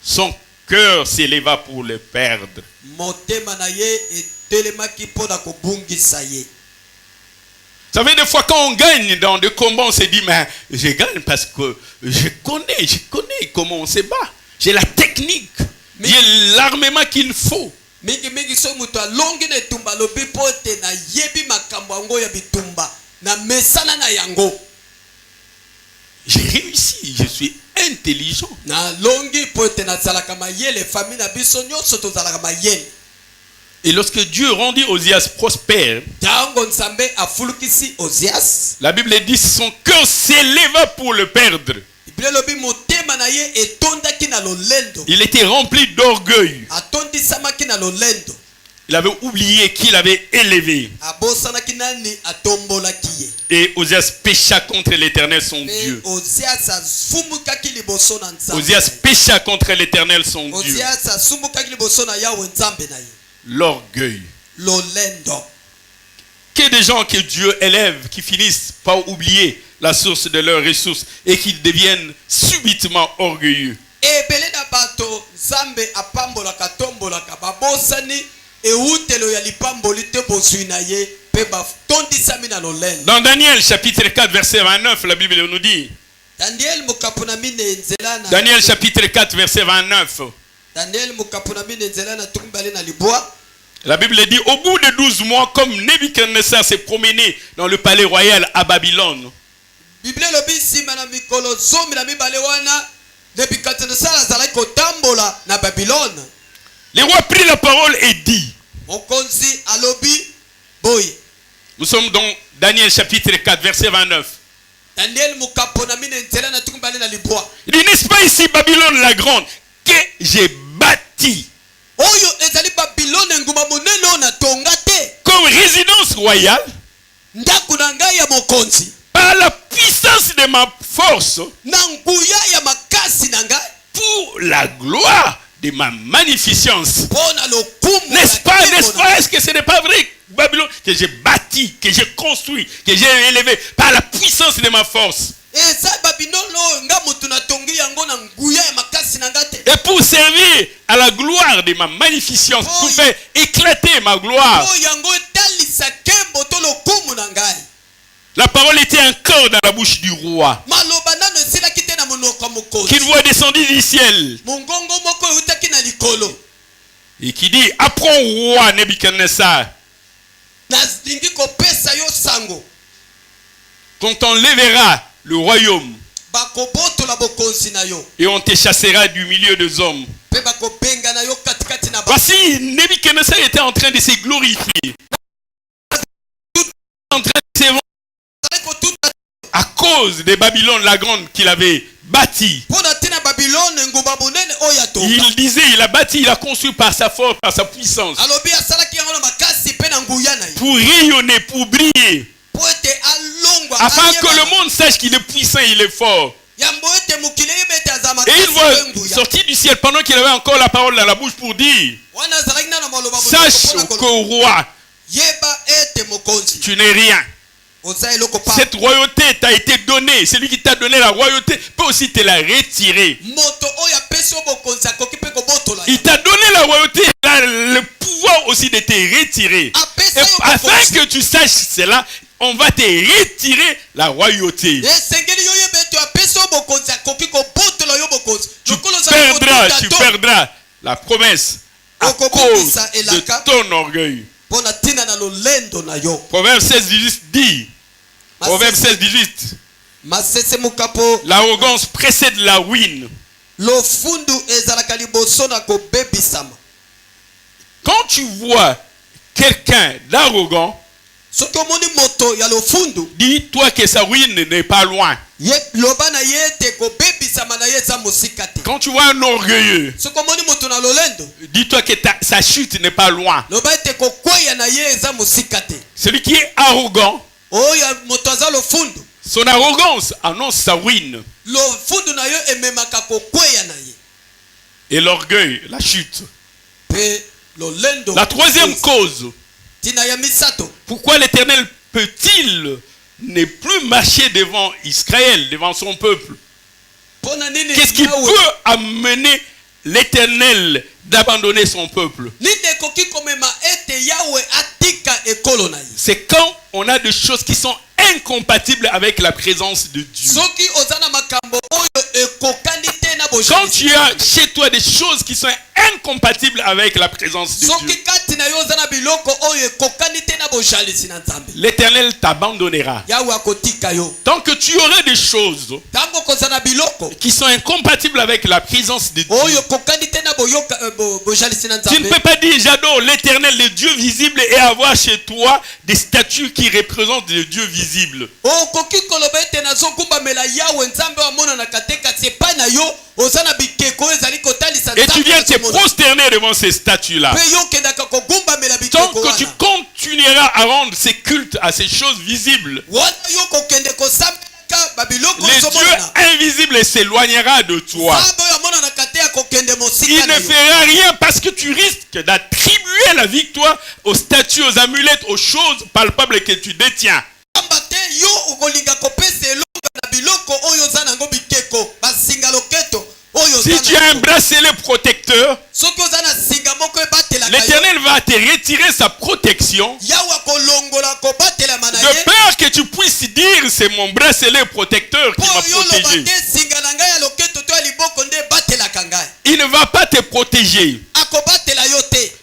son cœur s'éleva pour le perdre. motema na ye etelemaki mpo na kobungisa ye. Vous savez, des fois quand on gagne dans des combats, on se dit, mais je gagne parce que je connais comment on se bat. J'ai la technique, j'ai l'armement qu'il faut. mingi mingi so mutu alongi na etumba lobi po ete na yebi makambo yango ya bitumba na mesana na yango. J'ai réussi, je suis intelligent. Na longi po ete na zalaka mayele famille na biso nyonso to zalaka mayele. Et lorsque Dieu rendit Ozias prospère, Tango nzambe afulukisi Ozias, la Bible dit son cœur s'éleva pour le perdre. Biblia lobi motema na ye etondaki na lolendo. Il était rempli d'orgueil. Atondisamaki na lolendo. Il avait oublié qu'il avait élevé. Abosanaki nani atombolaki ye. Et Ozias pécha contre l'Éternel son Dieu. Ozias afumukaki liboso na nzambe. Ozias pécha contre l'Éternel son Dieu. Ozias asumukaki liboso na Yahweh nzambe na ye. L'orgueil. Lolendo. Que des gens que Dieu élève qui finissent par oublier la source de leurs ressources et qui deviennent subitement orgueilleux. Ebele na bato nzambe apambolaka tombolaka babosani eutelo ya lipamboli te bozwi na ye pe batondisami na lolendo. Dans Daniel chapitre 4 verset 29, la Bible nous dit. Daniel mukapuna mine nzela na Daniel chapitre 4 verset 29. Daniel mukapuna mine nzela na tukumbali na libwa. La Bible dit, au bout de 12 mois, comme Nebuchadnezzar s'est promené dans le palais royal à Babylone, Bible lobi sima na mikolo zomi na mibale wana Nebuchadnezzar azalaki kotambola na Babylone. le roi prit la parole et dit, Mokonzi alobi boy. nous sommes dans Daniel chapitre 4 verset 29. Daniel mukapuna mine nzela na tukumbali na libwa. Il dit, n'est-ce pas ici Babylone la grande que j'ai bâti Oyo ezali Babylone nguma monene na tongate comme résidence royale ndaku na ngai ya mokonzi par la puissance de ma force na nguya ya makasi na ngai pour la gloire de ma magnificence. pona lokumu. N'est-ce pas, n'est-ce pas? Est-ce que ce n'est pas vrai, Babylone, que j'ai bâti, que j'ai construit, que j'ai élevé par la puissance de ma force? Eza Babylone nga mutu na tongi yango na nguya ya makasi na ngate. Et pour servir à la gloire de ma magnificence, pour faire éclater ma gloire. O yango talisa kembo to lokumu na ngai. La parole était encore dans la bouche du roi. Maloba nano esila kite na monoko mokonzi. Qu'une voix descendit du ciel Mongongo moko eutaki na likolo. et qui dit, apprends au roi Nebuchadnezzar, Nazingi kopesa yo sango. qu'on t'enlèvera le royaume Bakobotola bokonzi na yo. et on te chassera du milieu des hommes. Pe bakobenga na yo katikati na ba. Voici, Nebuchadnezzar était en train de se glorifier, en train de se vanter à cause de Babylone la grande qu'il avait bâti. Il disait, il a bâti, il a construit par sa force, par sa puissance, pour rayonner, pour briller, afin que le monde sache qu'il est puissant, il est fort. Et il voit sortir du ciel pendant qu'il avait encore la parole dans la bouche pour dire, sache qu'au roi, tu n'es rien. Cette royauté t'a été donnée. Celui qui t'a donné la royauté peut aussi te la retirer. Il t'a donné la royauté, il a le pouvoir aussi de te retirer. Et afin que tu saches cela, on va te retirer la royauté. Tu perdras la promesse à cause de ton orgueil. Proverbe 16-18 dit, Proverbe 16-18, l'arrogance précède la ruine. Quand tu vois quelqu'un d'arrogant, dis-toi que sa ruine n'est pas loin. Quand tu vois un orgueilleux, dis-toi que sa chute n'est pas loin. Celui qui est arrogant, son arrogance annonce sa ruine. Et l'orgueil, la chute. La troisième cause, pourquoi l'Éternel peut-il ne plus marcher devant Israël, devant son peuple? Qu'est-ce qui peut amener l'Éternel d'abandonner son peuple? C'est quand on a des choses qui sont incompatibles avec la présence de Dieu. Quand tu as chez toi des choses qui sont incompatibles avec la présence de Dieu, l'Éternel t'abandonnera. Tant que tu auras des choses qui sont incompatibles avec la présence de Dieu, tu ne peux pas dire j'adore l'Éternel, le Dieu visible, et avoir chez toi des statues qui représentent le Dieu visible. Et tu viens te prosterner devant ces statues-là. Tant que tu continueras à rendre ces cultes à ces choses visibles, le Dieu invisible s'éloignera de toi. Il ne fera rien parce que tu risques d'attribuer la victoire aux statues, aux amulettes, aux choses palpables que tu détiens. Si tu as un bracelet protecteur, l'Éternel va te retirer sa protection, de peur que tu puisses dire c'est mon bracelet protecteur qui m'a protégé. Il ne va pas te protéger.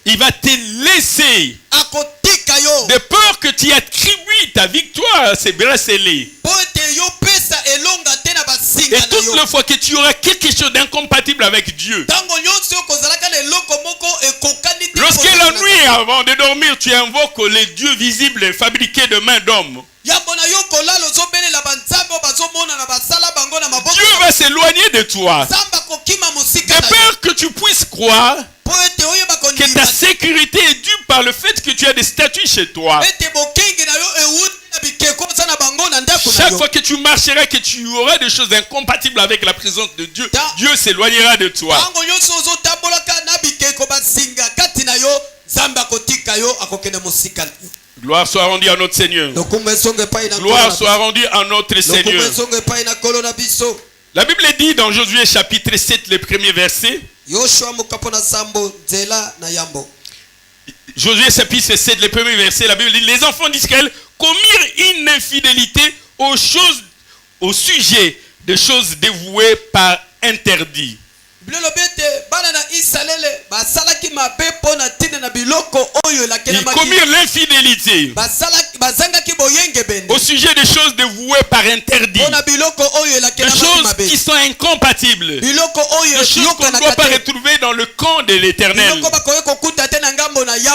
Il va te laisser, de peur que tu attribues ta victoire à ces bracelets. Et toutes les fois que tu auras quelque chose d'incompatible avec Dieu, lorsque la nuit avant de dormir tu invoques les dieux visibles fabriqués de mains d'hommes, Dieu va s'éloigner de toi, de peur que tu puisses croire que ta sécurité est due par le fait que tu as des statues chez toi. Chaque fois que tu marcheras, que tu auras des choses incompatibles avec la présence de Dieu, Dieu s'éloignera de toi. Gloire soit rendue à notre Seigneur. Gloire soit rendue à notre Seigneur. La Bible dit dans Josué chapitre 7, les premiers versets. Josué chapitre 7, les premiers versets, la Bible dit: les enfants d'Israël commirent une infidélité au sujet des choses dévouées par interdit. Ils commirent l'infidélité au sujet des choses dévouées par interdit, des choses qui sont incompatibles, des choses qu'on ne doit pas retrouver dans le camp de l'Éternel.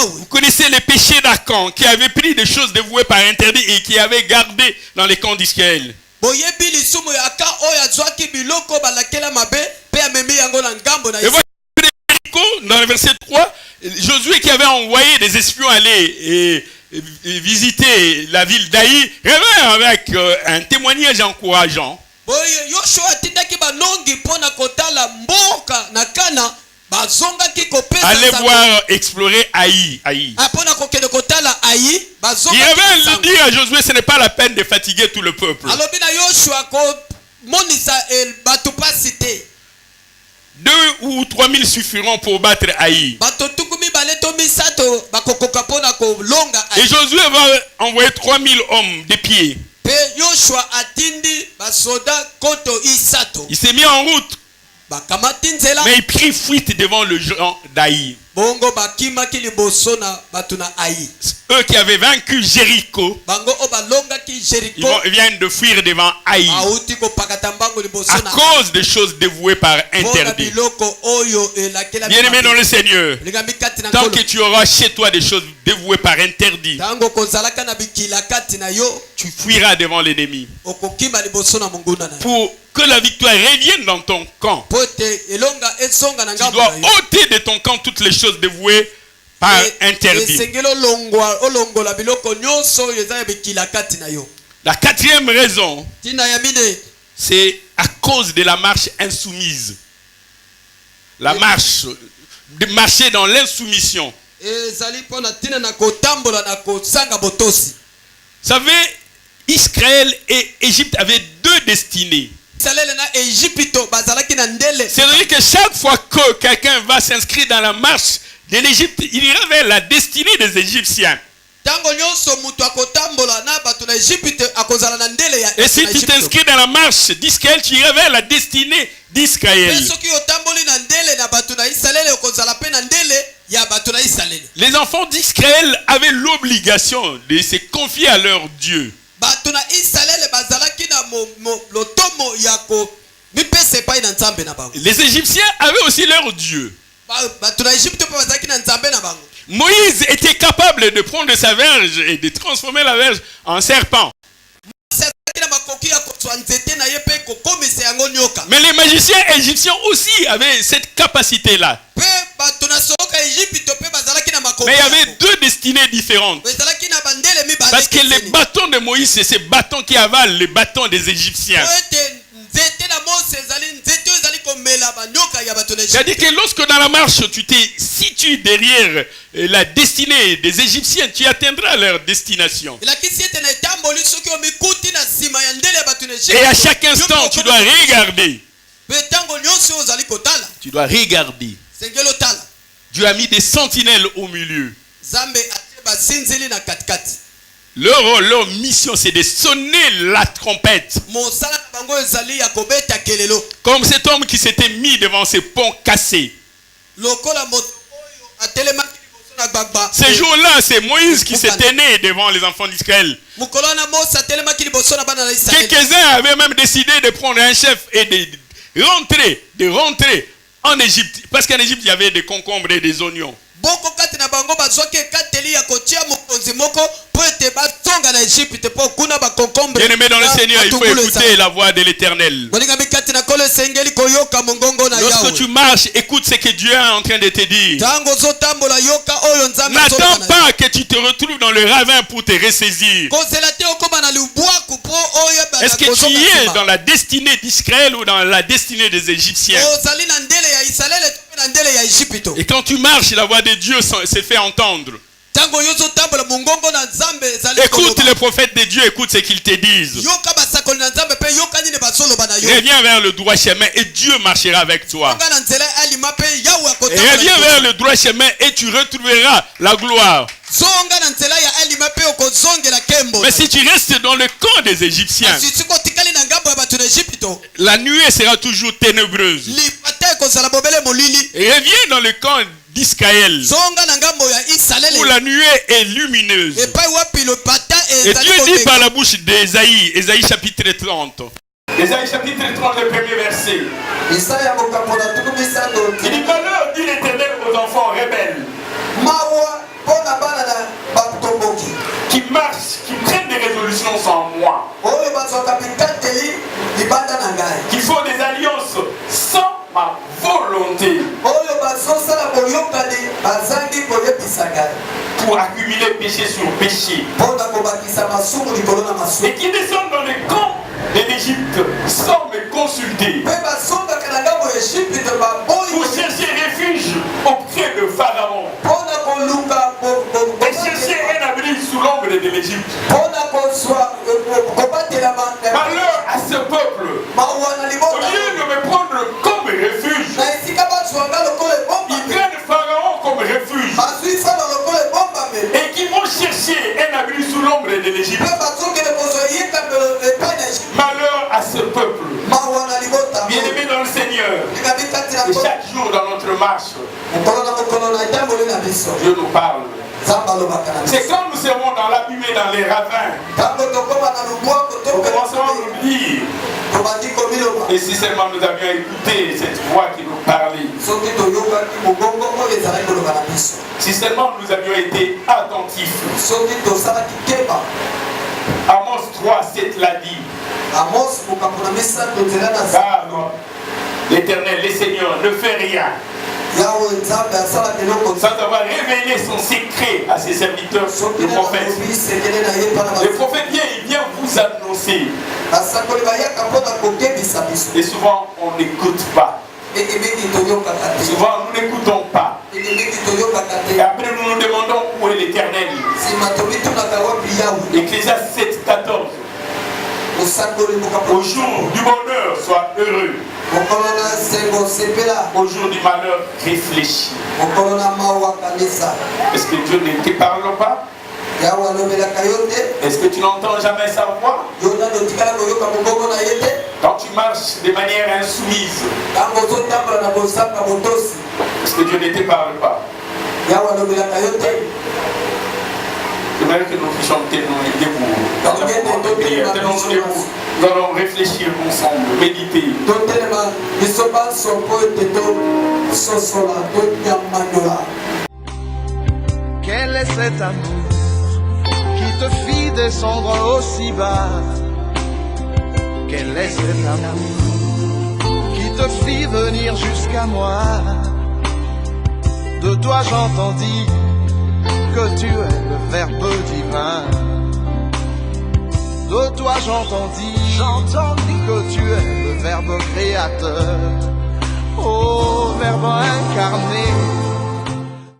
Vous connaissez les péchés d'Acan, qui avait pris des choses dévouées par interdit et qui avait gardé dans les camps d'Israël. Et voilà, dans le verset 3, Josué qui avait envoyé des espions aller et visiter la ville d'Aï, revient avec un témoignage encourageant. Allez voir, explorer Aï. Il revient lui dire à Josué: ce n'est pas la peine de fatiguer tout le peuple. 2 ou 3 000 suffiront pour battre Aï. Et Josué va envoyer 3 000 hommes de pied. Il s'est mis en route, mais il prit fuite devant le gens d'Aï. Eux qui avaient vaincu Jéricho, ils viennent de fuir devant Aï à cause des choses dévouées par interdit. Bien-aimé dans le Seigneur, tant que tu auras chez toi des choses dévouées par interdit, tu fuiras devant l'ennemi. Pour que la victoire revienne dans ton camp, tu dois ôter de ton camp toutes les choses dévouées par interdit. La quatrième raison, c'est à cause de la marche insoumise. La marche, de marcher dans l'insoumission. Vous savez, Israël et Égypte avaient deux destinées. C'est-à-dire que chaque fois que quelqu'un va s'inscrire dans la marche de l'Égypte, il ira vers la destinée des Égyptiens. Tango nyonso mutu akotambola na bato na Egypte akozala na ndele ya. Et si tu t'inscris dans la marche d'Israël, tu révèles la destinée d'Israël. Soki otamboli na ndele na bato na Israël okozala pe na ndele ya bato na Israël. Les enfants d'Israël avaient l'obligation de se confier à leur Dieu. Bato na Israël bazalaki na lotomo yako mipese pa ina nzambe na bango. Les Égyptiens avaient aussi leur Dieu. Bato na Egypte pa bazalaki na nzambe na bango. Moïse était capable de prendre sa verge et de transformer la verge en serpent. Mais les magiciens égyptiens aussi avaient cette capacité-là. Mais il y avait deux destinées différentes. Parce que les bâtons de Moïse, c'est ces bâtons qui avalent les bâtons des Égyptiens. C'est-à-dire que lorsque dans la marche, tu te situes derrière la destinée des Égyptiens, tu atteindras leur destination. Et à chaque instant, tu dois regarder. Tu dois regarder. Dieu a mis des sentinelles au milieu. Leur rôle, leur mission, c'est de sonner la trompette. Comme cet homme qui s'était mis devant ses ponts cassés. Ces jours-là, c'est Moïse qui s'est tenu devant les enfants d'Israël. Quelques-uns avaient même décidé de prendre un chef et de rentrer en Égypte. Parce qu'en Égypte, il y avait des concombres et des oignons. Bien-aimé dans le Seigneur, il faut écouter la voix de l'Éternel. Lorsque tu marches, écoute ce que Dieu est en train de te dire. N'attends pas que tu te retrouves dans le ravin pour te ressaisir. Est-ce que tu es dans la destinée d'Israël ou dans la destinée des Égyptiens? Et quand tu marches, la voix de Dieu se fait entendre. Écoute les prophètes de Dieu, écoute ce qu'ils te disent. Reviens vers le droit chemin et Dieu marchera avec toi. Et reviens vers le droit chemin et tu retrouveras la gloire. Mais si tu restes dans le camp des Égyptiens, la nuée sera toujours ténébreuse. Et reviens dans le camp d'Israël, où la nuée est lumineuse. Et Dieu dit par la bouche d'Ésaïe, Ésaïe chapitre 30. Ésaïe chapitre 30, le premier verset. Il dit: malheur, dit l'Éternel aux enfants rebelles, qui marchent, qui prennent des résolutions sans moi, qui font des alliances sans ma volonté, pour accumuler péché sur péché, et qui descendent dans les camps de l'Égypte sans me consulter, pour chercher refuge auprès de Pharaon, et chercher un abri sous l'ombre de l'Égypte. Malheur à ce peuple, au lieu de me prendre comme refuge, ils prennent Pharaon comme refuge, et qui vont chercher un abri sous l'ombre de l'Égypte. Malheur à ce peuple. Bien-aimé dans le Seigneur, et chaque jour dans notre marche, Dieu nous parle. C'est quand nous serons dans l'abîmé, dans les ravins, nous commencerons à nous dire. Et si seulement nous avions écouté cette voix qui nous parlait, si seulement nous avions été attentifs. Amos 3, 7 l'a dit. Car l'Éternel, le Seigneur, ne fait rien sans avoir révélé son secret à ses serviteurs, le prophète. Le prophète vient, il vient vous annoncer. Et souvent, on n'écoute pas. Souvent, nous n'écoutons pas. Et après, nous nous demandons où est l'Éternel. Ecclésiaste 7, 14. Au jour du bonheur, sois heureux. Au jour du malheur, réfléchis. Est-ce que Dieu ne te parle pas? yawe alobelaka yo te. Est-ce que tu n'entends jamais sa voix? Yo nano otikala koyoka mobongo na ye te. Quand tu marches de manière insoumise, Ntango ozotambola na bozanga motosi, est-ce que Dieu ne te parle pas? yawe alobelaka yo te. J'aimerais que nous puissions nous debout dans un moment de prière. Tenons-nous debout. Nous allons réfléchir ensemble, méditer. Totelema biso banso mpo ete tososola tonyamanola. Quel est cet amour qui te fit descendre aussi bas? Quel est cet amour qui te fit venir jusqu'à moi? De toi j'entendis que tu es le Verbe divin. De toi j'entendis que tu es le Verbe créateur. Oh, Verbe incarné,